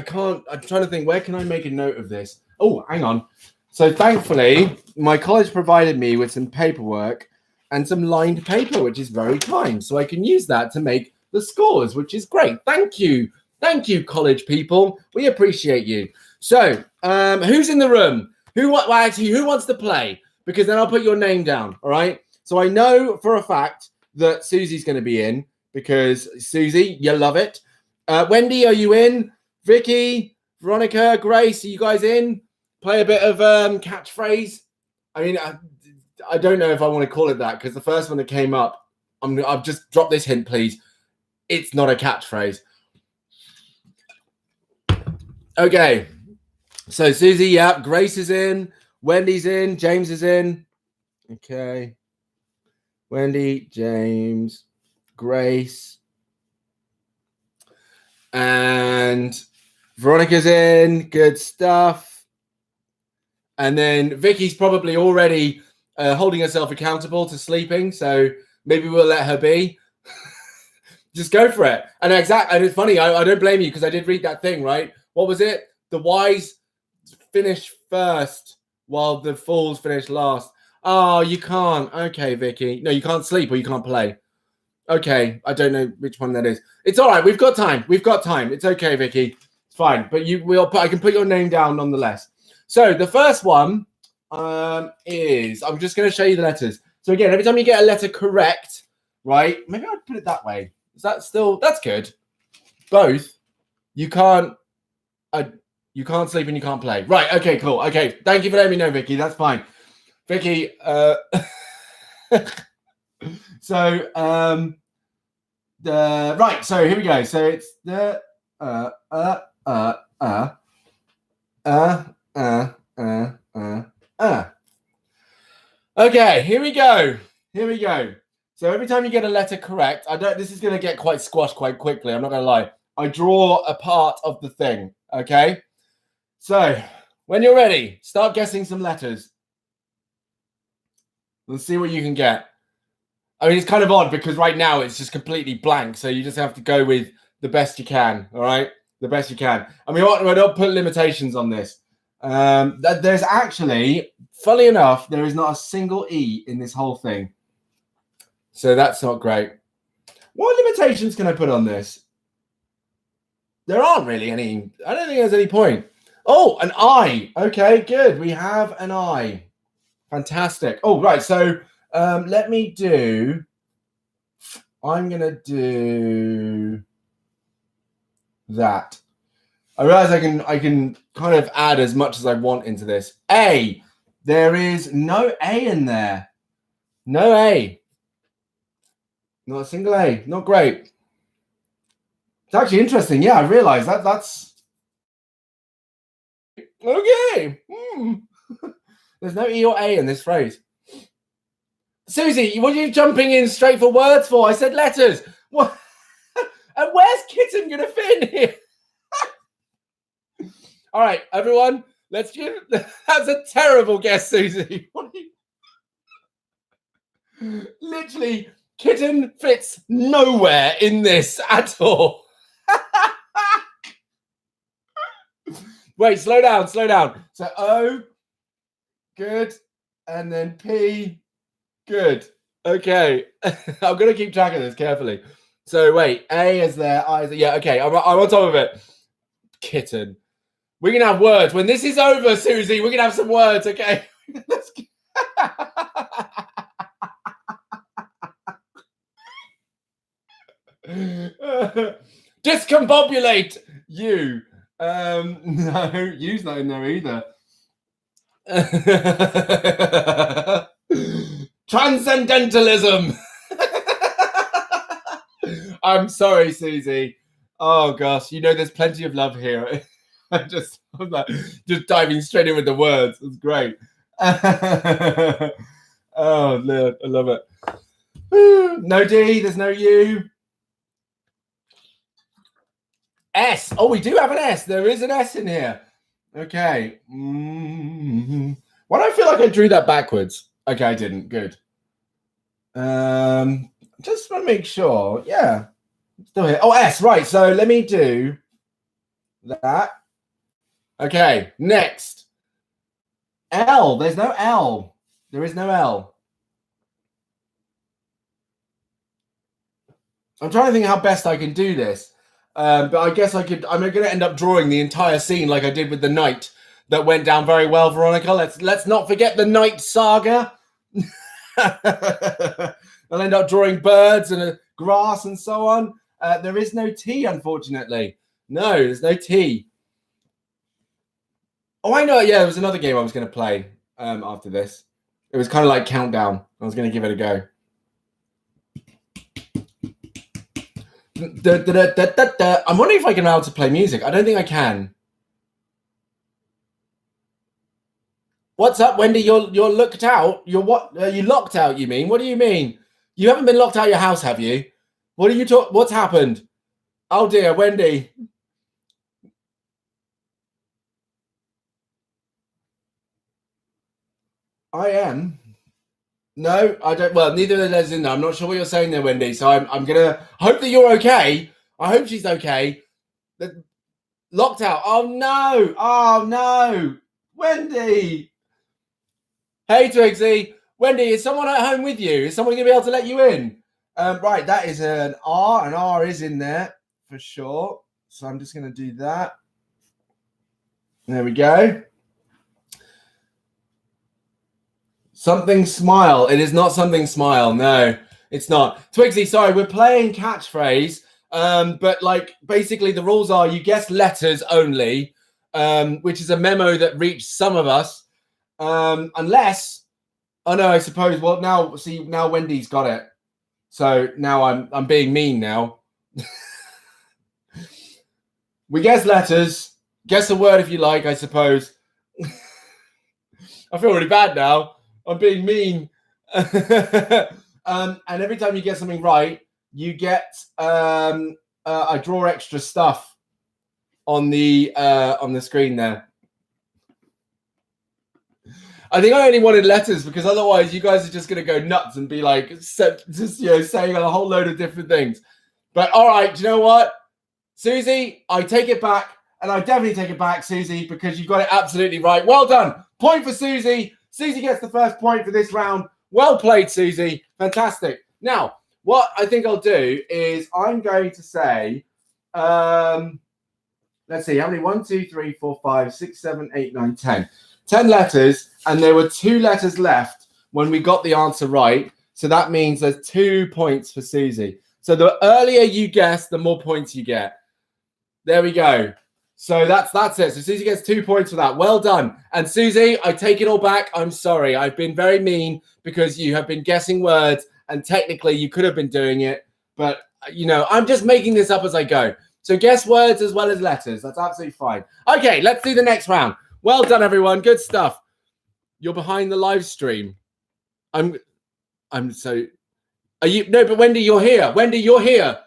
trying to think, where can I make a note of this? Oh, hang on. So thankfully, my college provided me with some paperwork and some lined paper, which is very kind. So I can use that to make the scores, which is great. Thank you. Thank you, college people. We appreciate you. So who's in the room? Who wants to play? Because then I'll put your name down, all right? So I know for a fact that Susie's going to be in because, Susie, you love it. Wendy, are you in? Vicky, Veronica, Grace, are you guys in? Play a bit of catchphrase. I mean, I don't know if I want to call it that because the first one that came up, I've just dropped this hint, please. It's not a catchphrase. Okay. So Susie, yeah. Grace is in. Wendy's in. James is in. Okay. Wendy, James, Grace. And Veronica's in. Good stuff. And then Vicky's probably already holding herself accountable to sleeping, so maybe we'll let her be. Just go for it. And it's funny, I don't blame you because I did read that thing, right? What was it? The wise finish first while the fools finish last. Oh, you can't. Okay, Vicky. No, you can't sleep or you can't play. Okay, I don't know which one that is. It's all right. We've got time. It's okay, Vicky. It's fine. But I can put your name down nonetheless. So the first one is, I'm just going to show you the letters. So again, every time you get a letter correct, right? Maybe I'd put it that way. Is that still, that's good. Both. You can't sleep and you can't play. Right. Okay, cool. Okay. Thank you for letting me know, Vicky. That's fine. Vicky, so, right. So here we go. So it's the, Okay, here we go. So every time you get a letter correct, this is going to get quite squashed quite quickly. I'm not going to lie. I draw a part of the thing. Okay. So when you're ready, start guessing some letters. Let's see what you can get. I mean, it's kind of odd because right now it's just completely blank. So you just have to go with the best you can. All right. The best you can. I mean, I don't put limitations on this. There's actually, funny enough, there is not a single E in this whole thing. So that's not great. What limitations can I put on this? There aren't really any. I don't think there's any point. Oh, an I. Okay, good. We have an I. Fantastic. Oh, right. So let me do. I'm going to do that. I realize I can kind of add as much as I want into this. A. There is no A in there. No A. Not a single A. Not great. It's actually interesting. Yeah, I realize that's okay. There's no E or A in this phrase. Susie, what are you jumping in straight for words for? I said letters. What? And where's Kitten going to fit in here? All right, everyone, let's give. That's a terrible guess, Susie. Literally, Kitten fits nowhere in this at all. Wait, slow down. So O, good, and then P, good. Okay, I'm gonna keep track of this carefully. So wait, A is there, I is there. Yeah, okay, I'm on top of it. Kitten. We're going to have words. When this is over, Susie, we're going to have some words, okay? Discombobulate you. No, you's not in there either. Transcendentalism. I'm sorry, Susie. Oh gosh, you know there's plenty of love here. I'm like, just diving straight in with the words. It's great. Oh Lord, I love it. No D, there's no U. S. Oh, we do have an S. There is an S in here. Okay. Why do I feel like I drew that backwards? Okay, I didn't. Good. Just want to make sure. Yeah. Still here. Oh, S. Right. So let me do that. Okay. Next. L. There's no L. There is no L. I'm trying to think how best I can do this. But I guess I could. I'm going to end up drawing the entire scene like I did with the knight. That went down very well, Veronica. Let's not forget the knight saga. I'll end up drawing birds and grass and so on. There is no T, unfortunately. No, there's no T. Oh, I know. Yeah, there was another game I was going to play after this. It was kind of like Countdown. I was going to give it a go. I'm wondering if I can allow to play music. I don't think I can. What's up, Wendy? You're locked out. You're what? You locked out? You mean? What do you mean? You haven't been locked out of your house, have you? What are you talking? What's happened? Oh dear, Wendy. I am. No, I don't. Well, neither of those in there. I'm not sure what you're saying there, Wendy. So I'm gonna hope that you're okay. I hope she's okay. Locked out. Oh no! Oh no, Wendy. Hey, Trixie. Wendy, is someone at home with you? Is someone gonna be able to let you in? Right, that is an R. An R is in there for sure. So I'm just gonna do that. There we go. Something smile. It is not something smile. No, it's not. Twigsy, sorry, we're playing catchphrase. But like basically the rules are you guess letters only, which is a memo that reached some of us. Unless, oh no, I suppose. Well, now see, now Wendy's got it. So now I'm being mean now. We guess letters. Guess a word if you like, I suppose. I feel really bad now. I'm being mean. And every time you get something right, you get I draw extra stuff on the screen there. I think I only wanted letters because otherwise you guys are just going to go nuts and be like, just saying a whole load of different things. But all right, do you know what, Susie? I take it back, and I definitely take it back, Susie, because you got it absolutely right. Well done. Point for Susie. Susie gets the first point for this round. Well played, Susie. Fantastic. Now, what I think I'll do is I'm going to say, let's see, how many? 1, 2, 3, 4, 5, 6, 7, 8, 9, 10. 10 letters, and there were 2 letters left when we got the answer right. So that means there's 2 points for Susie. So the earlier you guess, the more points you get. There we go. So that's it. So Susie gets 2 points for that. Well done. And Susie, I take it all back. I'm sorry. I've been very mean because you have been guessing words, and technically you could have been doing it. But, I'm just making this up as I go. So guess words as well as letters. That's absolutely fine. Okay, let's do the next round. Well done, everyone. Good stuff. You're behind the live stream. I'm so... Are you... No, but Wendy, you're here. Wendy, you're here.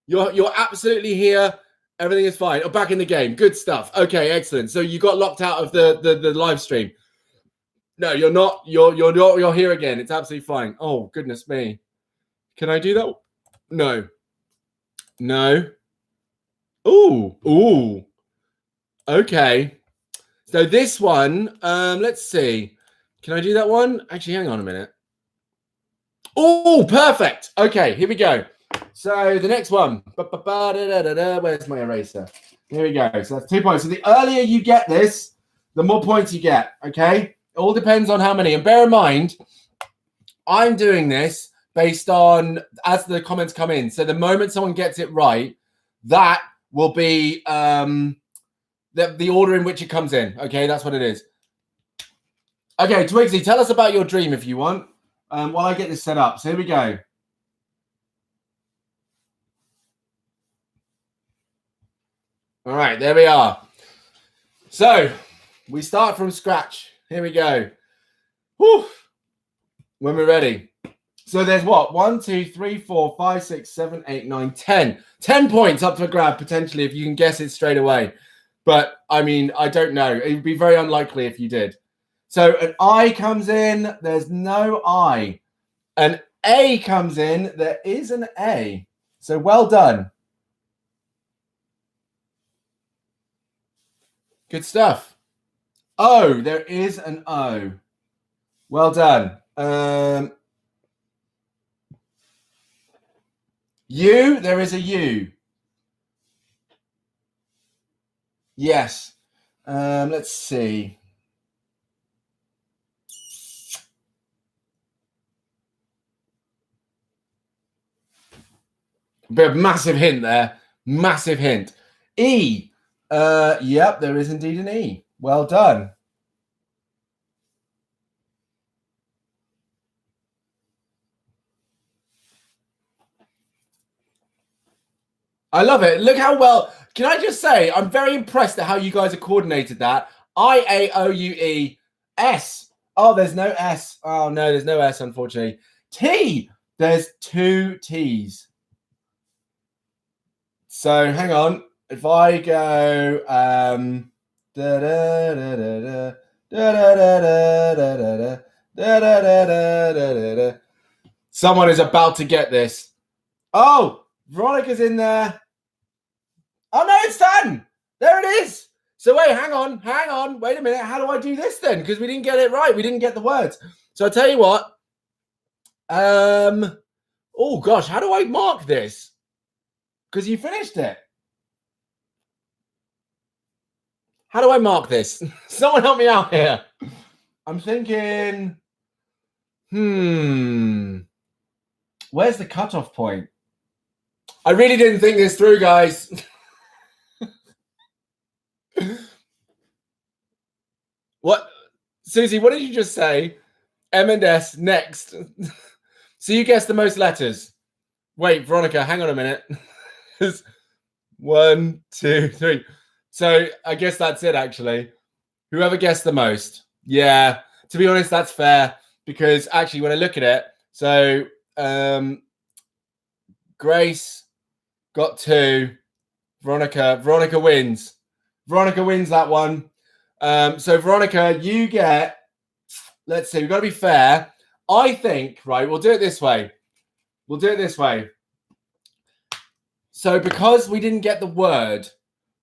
You're absolutely here. Everything is fine. Oh, back in the game. Good stuff. Okay, excellent. So you got locked out of the live stream. No, you're not. You're here again. It's absolutely fine. Oh, goodness me. Can I do that? No. No. Ooh. Okay. So this one, let's see. Can I do that one? Actually, hang on a minute. Oh, perfect. Okay, here we go. So the next one. Where's my eraser? Here we go. So that's 2 points. So the earlier you get this, the more points you get. Okay? It all depends on how many. And bear in mind, I'm doing this based on as the comments come in. So the moment someone gets it right, that will be the order in which it comes in. Okay, that's what it is. Okay, Twigsy, tell us about your dream if you want, while I get this set up. So here we go. All right, there we are. So we start from scratch. Here we go. Whew. When we're ready. So there's what? 1, 2, 3, 4, 5, 6, 7, 8, 9, 10. 10 points up for grab, potentially, if you can guess it straight away. But, I mean, I don't know. It would be very unlikely if you did. So an I comes in. There's no I. An A comes in. There is an A. So well done. Good stuff. O. There is an O. Well done. U, there is a U. Yes. Let's see. A bit of massive hint there. Massive hint. E. Yep, there is indeed an E. Well done. I love it. Look how well. Can I just say, I'm very impressed at how you guys have coordinated that. I-A-O-U-E-S. Oh, there's no S. Oh, no, there's no S, unfortunately. T. There's 2 T's. So hang on. If I go someone is about to get this. Oh, Veronica's in there. Oh no, it's done. There it is. So wait, hang on. Wait a minute. How do I do this then? Because we didn't get it right. We didn't get the words. So I'll tell you what. Oh gosh, how do I mark this? Because you finished it. How do I mark this? Someone help me out here. I'm thinking, where's the cutoff point? I really didn't think this through, guys. What? Susie, what did you just say? M and S next. So you guessed the most letters. Wait, Veronica, hang on a minute. 1, 2, 3. So I guess that's it, actually. Whoever guessed the most. Yeah, to be honest, that's fair. Because actually, when I look at it, so Grace got 2. Veronica wins. Veronica wins that one. So Veronica, you get, let's see, we've got to be fair. I think, right, we'll do it this way. So because we didn't get the word,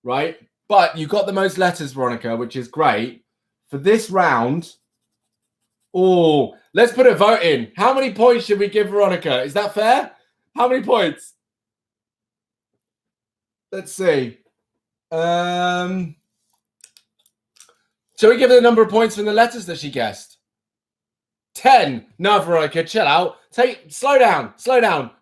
right, but you got the most letters, Veronica, which is great. For this round, let's put a vote in. How many points should we give Veronica? Is that fair? How many points? Let's see. Shall we give her the number of points from the letters that she guessed? 10. No, Veronica, chill out. Slow down.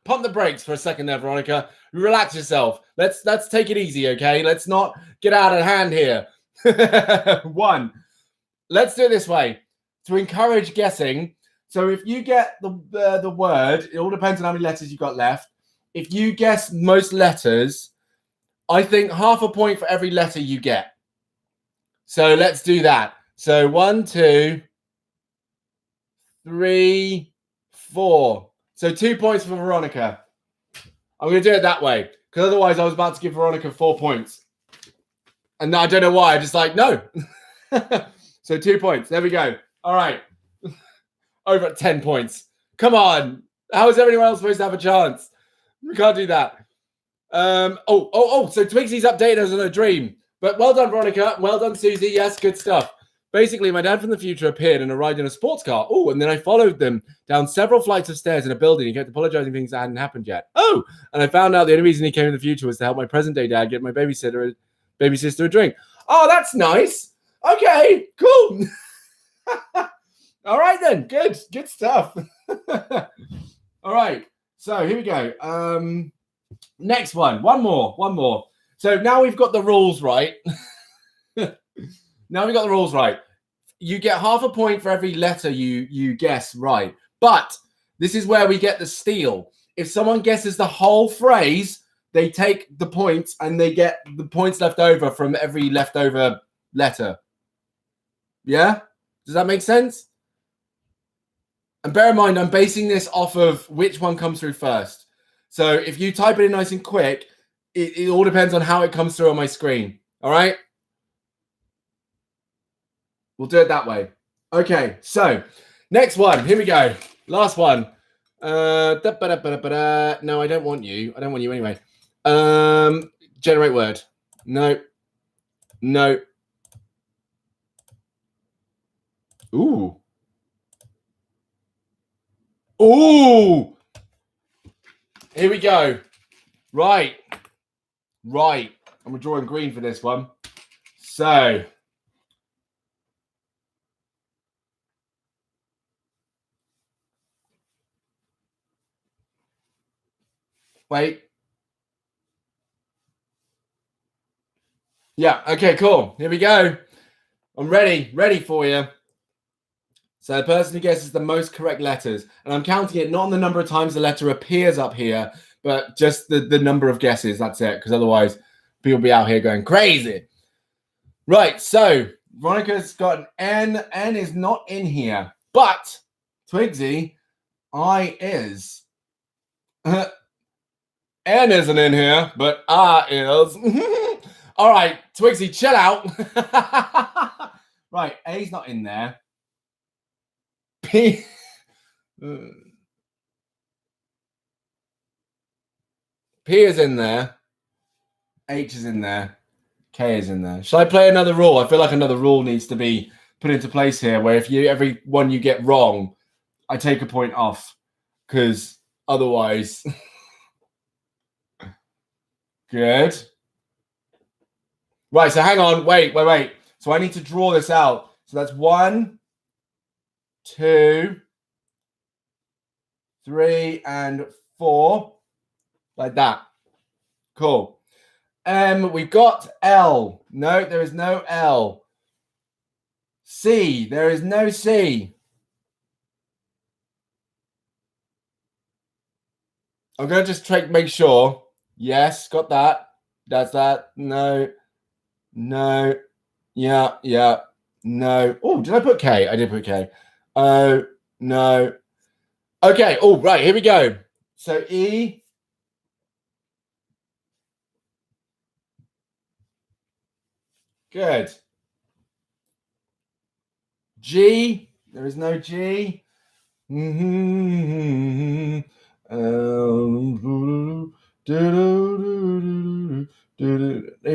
Pump the brakes for a second there, Veronica. Relax yourself. Let's take it easy, okay? Let's not get out of hand here. 1. Let's do it this way to encourage guessing. So if you get the word, it all depends on how many letters you got left. If you guess most letters, I think half a point for every letter you get. So let's do that. So 1, 2, 3, 4. So 2 points for Veronica. I'm going to do it that way because otherwise I was about to give Veronica 4 points. And I don't know why. I'm just like, no. So 2 points. There we go. All right. Over at 10 points. Come on. How is everyone else supposed to have a chance? We can't do that. So Twigsy's updated us on a dream. But well done, Veronica. Well done, Susie. Yes, good stuff. Basically, my dad from the future appeared and arrived in a sports car. Oh, and then I followed them down several flights of stairs in a building. He kept apologizing for things that hadn't happened yet. Oh, and I found out the only reason he came in the future was to help my present-day dad get my baby sister a drink. Oh, that's nice. Okay, cool. All right, then. Good stuff. All right. So here we go. Next one. One more. So now we've got the rules right. Now we got the rules right. You get half a point for every letter you guess right. But this is where we get the steal. If someone guesses the whole phrase, they take the points and they get the points left over from every leftover letter. Yeah? Does that make sense? And bear in mind, I'm basing this off of which one comes through first. So if you type it in nice and quick, it all depends on how it comes through on my screen. All right? We'll do it that way. Okay, so next one. Here we go. Last one. No, I don't want you. I don't want you anyway. Generate word. No. No. Ooh. Ooh. Here we go. Right. I'm drawing green for this one. So. Wait. Yeah. Okay, cool. Here we go. I'm ready for you. So the person who guesses the most correct letters, and I'm counting it not on the number of times the letter appears up here, but just the number of guesses. That's it, because otherwise people will be out here going crazy. Right, so Veronica's got an N. N is not in here, but Twigsy, I is. N isn't in here, but I is. All right, Twigsy, chill out. Right, A's not in there. P is in there. H is in there. K is in there. Shall I play another rule? I feel like another rule needs to be put into place here, where if every one you get wrong, I take a point off, because otherwise. Good. Right, so hang on. Wait. So I need to draw this out. So that's 1, 2, 3, and 4. Like that. Cool. We've got L. No, there is no L. C. There is no C. I'm going to just make sure. Yes, got that. That's that. No. No. Yeah. No. Oh, did I put K? I did put K. Oh, no. Okay. Oh, right. Here we go. So E. Good. G. There is no G. Here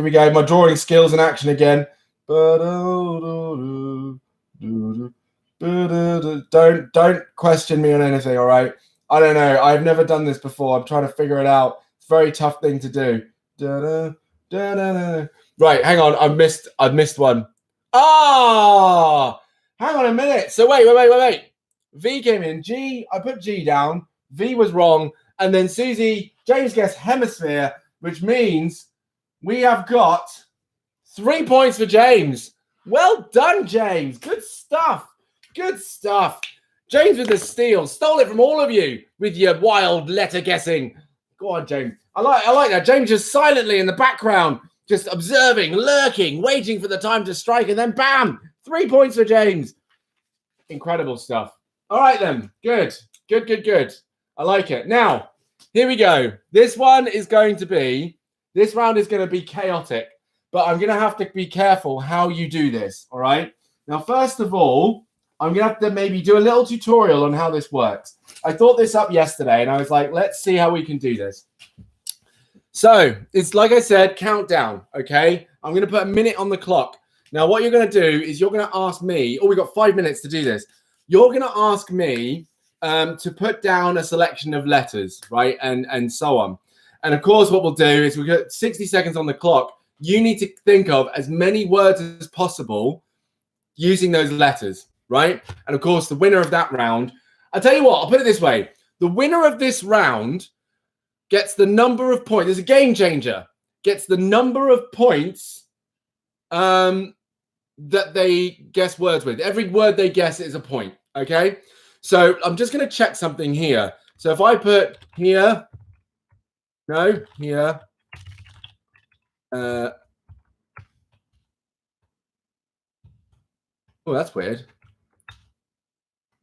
we go. My drawing skills in action again. Don't question me on anything, all right? I don't know. I've never done this before. I'm trying to figure it out. It's a very tough thing to do. Right, hang on. I've missed one. Ah! Hang on a minute. So wait. V came in. G, I put G down. V was wrong. And then James guessed hemisphere, which means we have got 3 points for James. Well done, James. Good stuff. James with the steal. Stole it from all of you with your wild letter guessing. Go on, James. I like that. James just silently in the background, just observing, lurking, waiting for the time to strike, and then bam, 3 points for James. Incredible stuff. All right, then. Good. I like it. Now, here we go. This round is going to be chaotic, but I'm going to have to be careful how you do this, all right? Now, first of all, I'm going to have to maybe do a little tutorial on how this works. I thought this up yesterday, and I was like, let's see how we can do this. So, it's like I said, countdown, okay? I'm going to put a minute on the clock. Now, what you're going to do is you're going to ask me, we've got 5 minutes to do this. You're going to ask me to put down a selection of letters, right? And so on. And of course, what we'll do is we've got 60 seconds on the clock. You need to think of as many words as possible using those letters, right? And of course, the winner of that round, I'll tell you what, I'll put it this way. The winner of this round gets the number of points. It's a game changer. Gets the number of points that they guess words with. Every word they guess is a point. Okay. So I'm just going to check something here. So if I put here, no, here, oh, that's weird.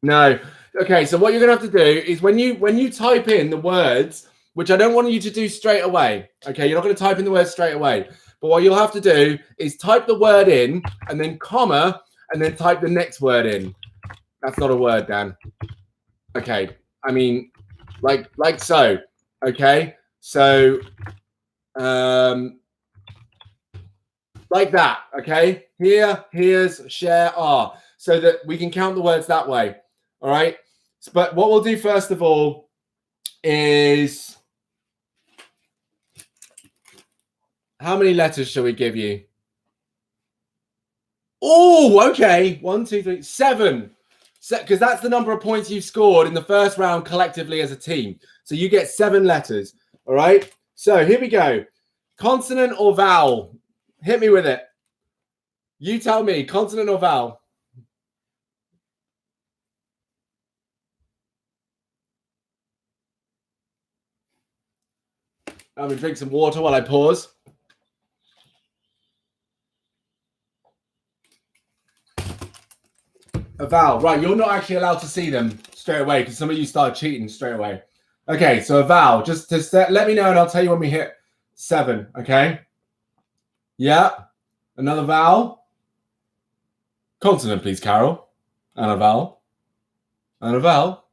No. Okay, so what you're gonna have to do is when you type in the words, which I don't want you to do straight away. Okay, you're not gonna type in the words straight away. But what you'll have to do is type the word in and then comma and then type the next word in. That's not a word, Dan. Okay. I mean, like so. Okay. So like that. Okay. Here, here's, share, are. So that we can count the words that way. All right. But what we'll do first of all is, how many letters shall we give you? Oh, okay. 1, 2, 3, 7. Because that's the number of points you've scored in the first round collectively as a team. So you get 7 letters. All right. So here we go. Consonant or vowel? Hit me with it. You tell me, consonant or vowel? I'm going to drink some water while I pause. A vowel. Right, you're not actually allowed to see them straight away because some of you started cheating straight away. Okay, so a vowel. Just let me know and I'll tell you when we hit 7, okay? Yeah. Another vowel. Consonant, please, Carol. And a vowel. And a vowel.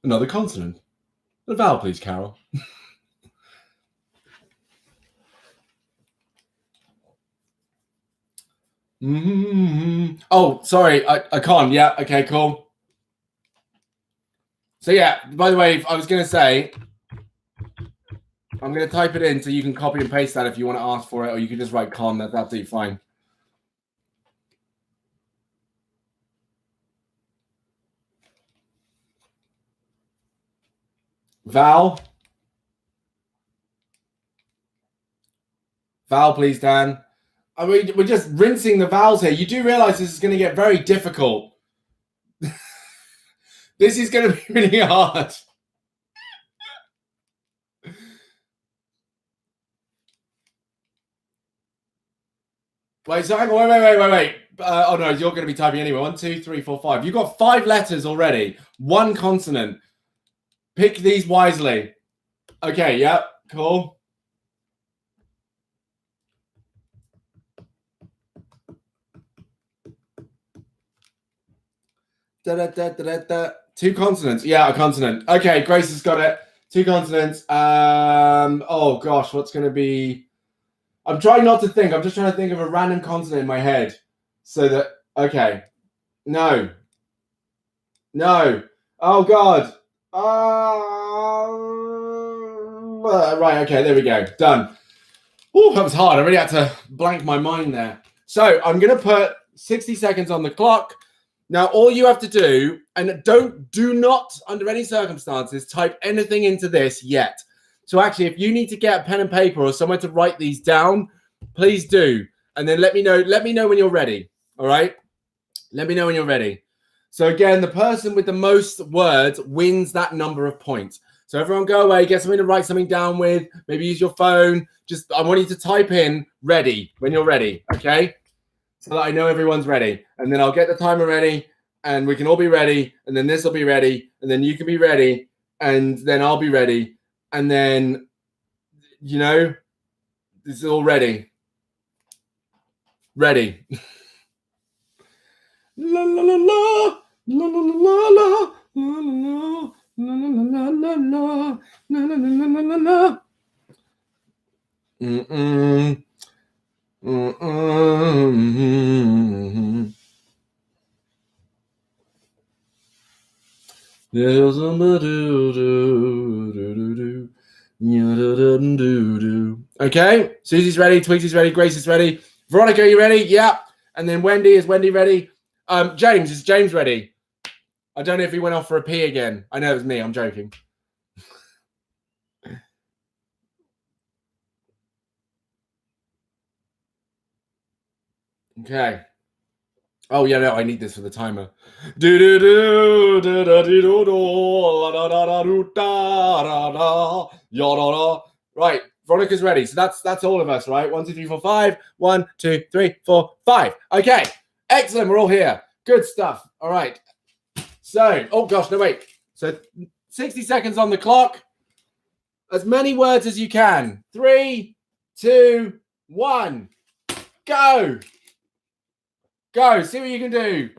Another consonant. A vowel, please, Carol. Oh, sorry, I can't. Yeah, okay, cool. So yeah, by the way, I was going to say, I'm going to type it in so you can copy and paste that if you want to ask for it, or you can just write con. That's absolutely fine. Vowel. Vowel, please, Dan. I mean, we're just rinsing the vowels here. You do realize this is going to get very difficult. This is going to be really hard. Wait, so hang on, wait. Oh no, you're going to be typing anyway. 1, 2, 3, 4, 5. You've got 5 letters already. 1 consonant. Pick these wisely. Okay, yeah, cool. Da. 2 consonants. Yeah, a consonant. Okay, Grace has got it. 2 consonants. Oh gosh, what's going to be? I'm trying not to think. I'm just trying to think of a random consonant in my head. So that, okay. No. Oh God. Right, okay, there we go. Done. Oh, that was hard. I really had to blank my mind there. So I'm going to put 60 seconds on the clock. Now, all you have to do, and do not, under any circumstances, type anything into this yet. So actually, if you need to get a pen and paper or somewhere to write these down, please do. And then let me know when you're ready. All right? Let me know when you're ready. So again, the person with the most words wins that number of points. So everyone go away, get something to write something down with. Maybe use your phone. Just, I want you to type in ready when you're ready, okay? So that I know everyone's ready. And then I'll get the timer ready and we can all be ready. And then this will be ready. And then you can be ready. And then I'll be ready. And then, you know, this is all ready. Ready. La la la la. La la la la la. La la la la la. La la la la la. Mm-mm. Okay, Susie's ready, Tweezy's ready, Grace is ready, Veronica, are you ready? Yeah. And then Wendy, is Wendy ready? James, is James ready? I don't know if he went off for a pee again. I know it was me, I'm joking. Okay. Oh yeah, no, I need this for the timer. Do do do do do do do do la da da da do da da da ya da da. Right, Veronica's ready. So that's all of us, right? 1, 2, 3, 4, 5. 1, 2, 3, 4, 5. Okay, excellent. We're all here. Good stuff. All right. So, oh gosh, no wait. So 60 seconds on the clock. As many words as you can. 3, 2, 1. Go. Go, see what you can do.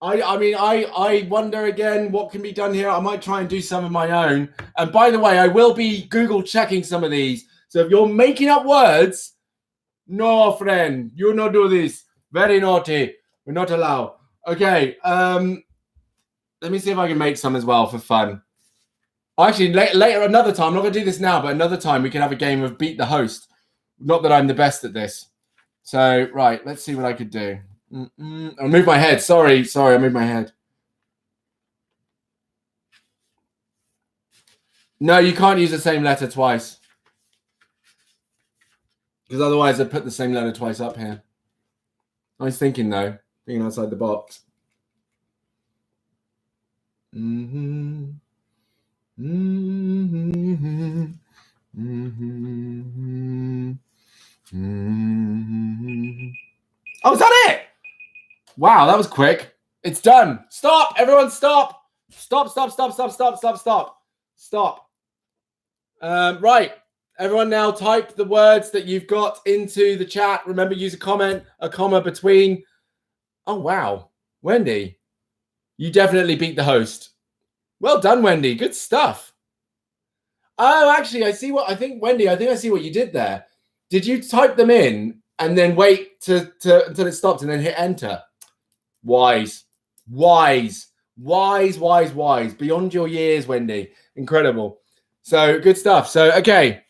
I wonder again what can be done here. I might try and do some of my own. And by the way, I will be Google checking some of these. So if you're making up words, no, friend, you not do this. Very naughty. We're not allowed. Okay. Let me see if I can make some as well for fun. Actually, later, another time. I'm not going to do this now, but another time we can have a game of beat the host. Not that I'm the best at this. So, right, let's see what I could do. I'll move my head. Sorry, I moved my head. No, you can't use the same letter twice. Because otherwise I'd put the same letter twice up here. I was thinking, though. Thinking outside the box. Oh, is that it? Wow, that was quick. It's done. Stop. Everyone stop. Stop. Right. Everyone now type the words that you've got into the chat. Remember, use a comma between. Oh, wow. Wendy, you definitely beat the host. Well done, Wendy. Good stuff. Oh, actually, I see Wendy, I think I see what you did there. Did you type them in and then wait until it stopped and then hit enter? Wise. Beyond your years, Wendy. Incredible. So good stuff. So, okay.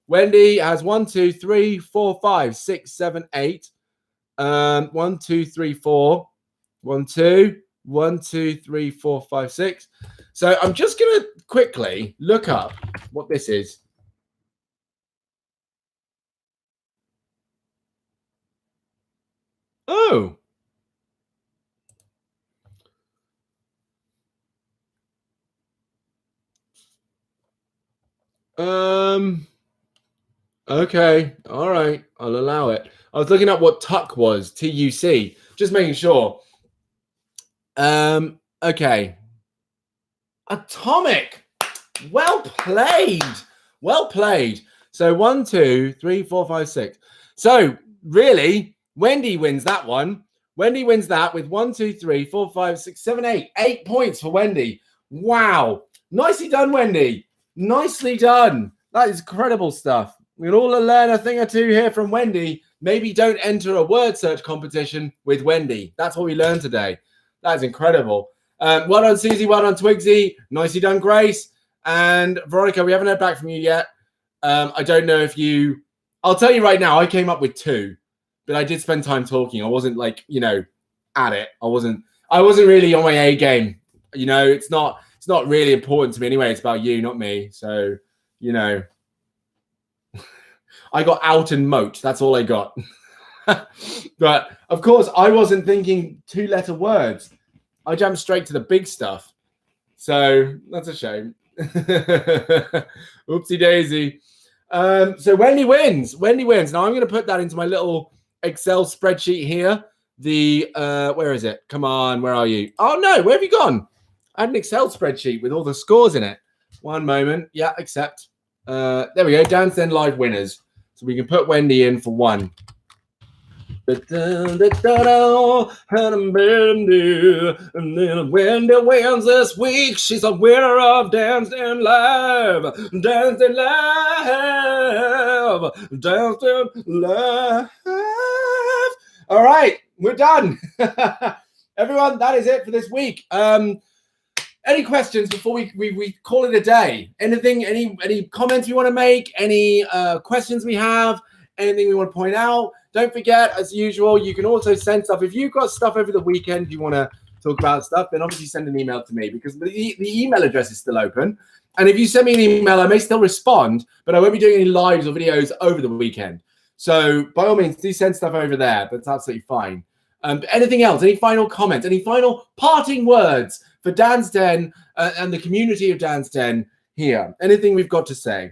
Wendy has 1, 2, 3, 4, 5, 6, 7, 8. 1, 2, 3, 4. 1, 2. 1, 2, 3, 4, 5, 6. So I'm just going to quickly look up what this is. Oh. Okay. All right. I'll allow it. I was looking up what tuck was. TUC. Just making sure. Okay. Atomic. Well played. So 1, 2, 3, 4, 5, 6. So really, Wendy wins that one. Wendy wins that with 1, 2, 3, 4, 5, 6, 7, 8. 8 points for Wendy. Wow. Nicely done, Wendy. Nicely done. That is incredible stuff. We can all learn a thing or two here from Wendy. Maybe don't enter a word search competition with Wendy. That's what we learned today. That is incredible. Well done, Susie. Well done, Twigsy. Nicely done, Grace. And Veronica, we haven't heard back from you yet. I don't know if you... I'll tell you right now, I came up with 2. But I did spend time talking. I wasn't like, at it. I wasn't really on my A game. It's not really important to me anyway. It's about you, not me. So, I got out and moat. That's all I got. But of course, I wasn't thinking 2-letter words. I jumped straight to the big stuff. So that's a shame. Oopsie daisy. So Wendy wins. Now I'm going to put that into my little Excel spreadsheet here. Where is it? Come on, where are you? Oh no, where have you gone? I had an Excel spreadsheet with all the scores in it. One moment. Yeah, accept. There we go. DansDen Live winners. So we can put Wendy in for 1. And then Wendy wins this week. She's a winner of DansDen Live. DansDen Live. All right, we're done. Everyone, that is it for this week. Any questions before we call it a day? Anything, any comments you want to make? Any questions we have? Anything we want to point out? Don't forget, as usual, you can also send stuff. If you've got stuff over the weekend, you want to talk about stuff, then obviously send an email to me because the email address is still open. And if you send me an email, I may still respond, but I won't be doing any lives or videos over the weekend. So by all means, do send stuff over there. That's absolutely fine. Anything else? Any final comments? Any final parting words for Dan's Den and the community of Dan's Den here? Anything we've got to say?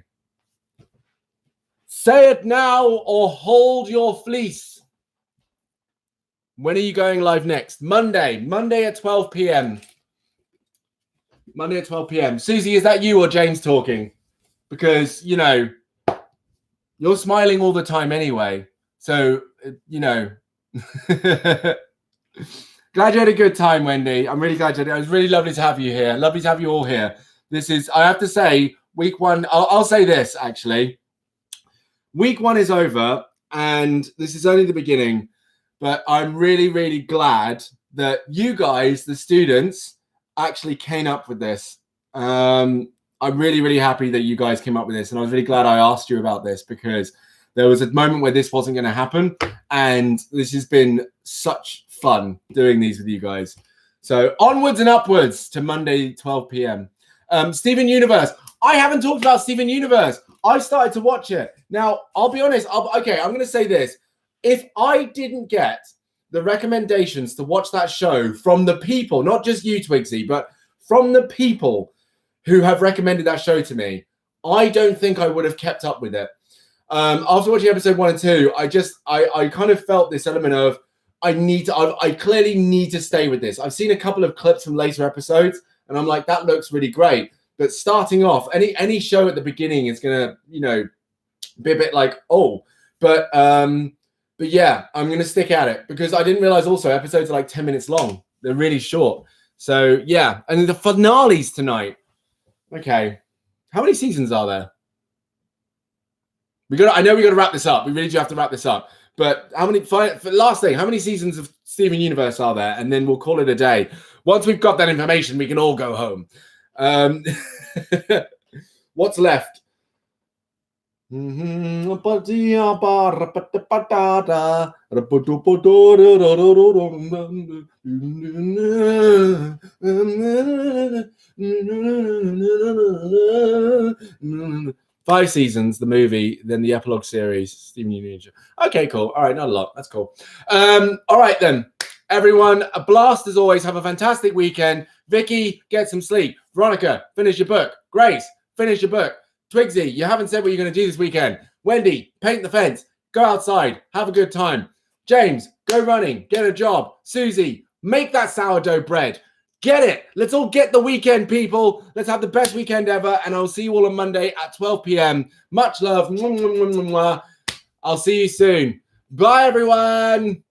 Say it now or hold your fleece. When are you going live next? Monday at 12 p.m. Monday at 12 p.m. Susie, is that you or James talking? Because, you know, you're smiling all the time anyway. So, you know. Glad you had a good time, Wendy. I'm really glad you had it. It was really lovely to have you here. Lovely to have you all here. This is, I have to say, week one. I'll say this, actually. Week one is over, and this is only the beginning. But I'm really, really glad that you guys, the students, actually came up with this. I'm really, really happy that you guys came up with this. And I was really glad I asked you about this, because there was a moment where this wasn't going to happen. And this has been such fun doing these with you guys. So onwards and upwards to Monday, 12 p.m. Steven Universe. I haven't talked about Steven Universe. I started to watch it. Now, I'll be honest. I'm going to say this. If I didn't get the recommendations to watch that show from the people, not just you, Twigsy, but from the people who have recommended that show to me, I don't think I would have kept up with it. After watching episode 1 and 2, I kind of felt this element of I clearly need to stay with this. I've seen a couple of clips from later episodes, and I'm like, that looks really great. But starting off, any show at the beginning is gonna, you know, be a bit like, oh, but yeah, I'm going to stick at it, because I didn't realize also episodes are like 10 minutes long. They're really short. So yeah. And the finales tonight. Okay. How many seasons are there? I know we got to wrap this up. We really do have to wrap this up. But last thing, how many seasons of Steven Universe are there? And then we'll call it a day. Once we've got that information, we can all go home. What's left? 5 seasons, the movie, then the epilogue series, Steven Universe. Okay, cool. All right, not a lot. That's cool. All right, then. Everyone, a blast as always. Have a fantastic weekend. Vicky, get some sleep. Veronica, finish your book. Grace, finish your book. Twigsy, you haven't said what you're going to do this weekend. Wendy, paint the fence. Go outside. Have a good time. James, go running. Get a job. Susie, make that sourdough bread. Get it. Let's all get the weekend, people. Let's have the best weekend ever. And I'll see you all on Monday at 12 p.m. Much love. I'll see you soon. Bye, everyone.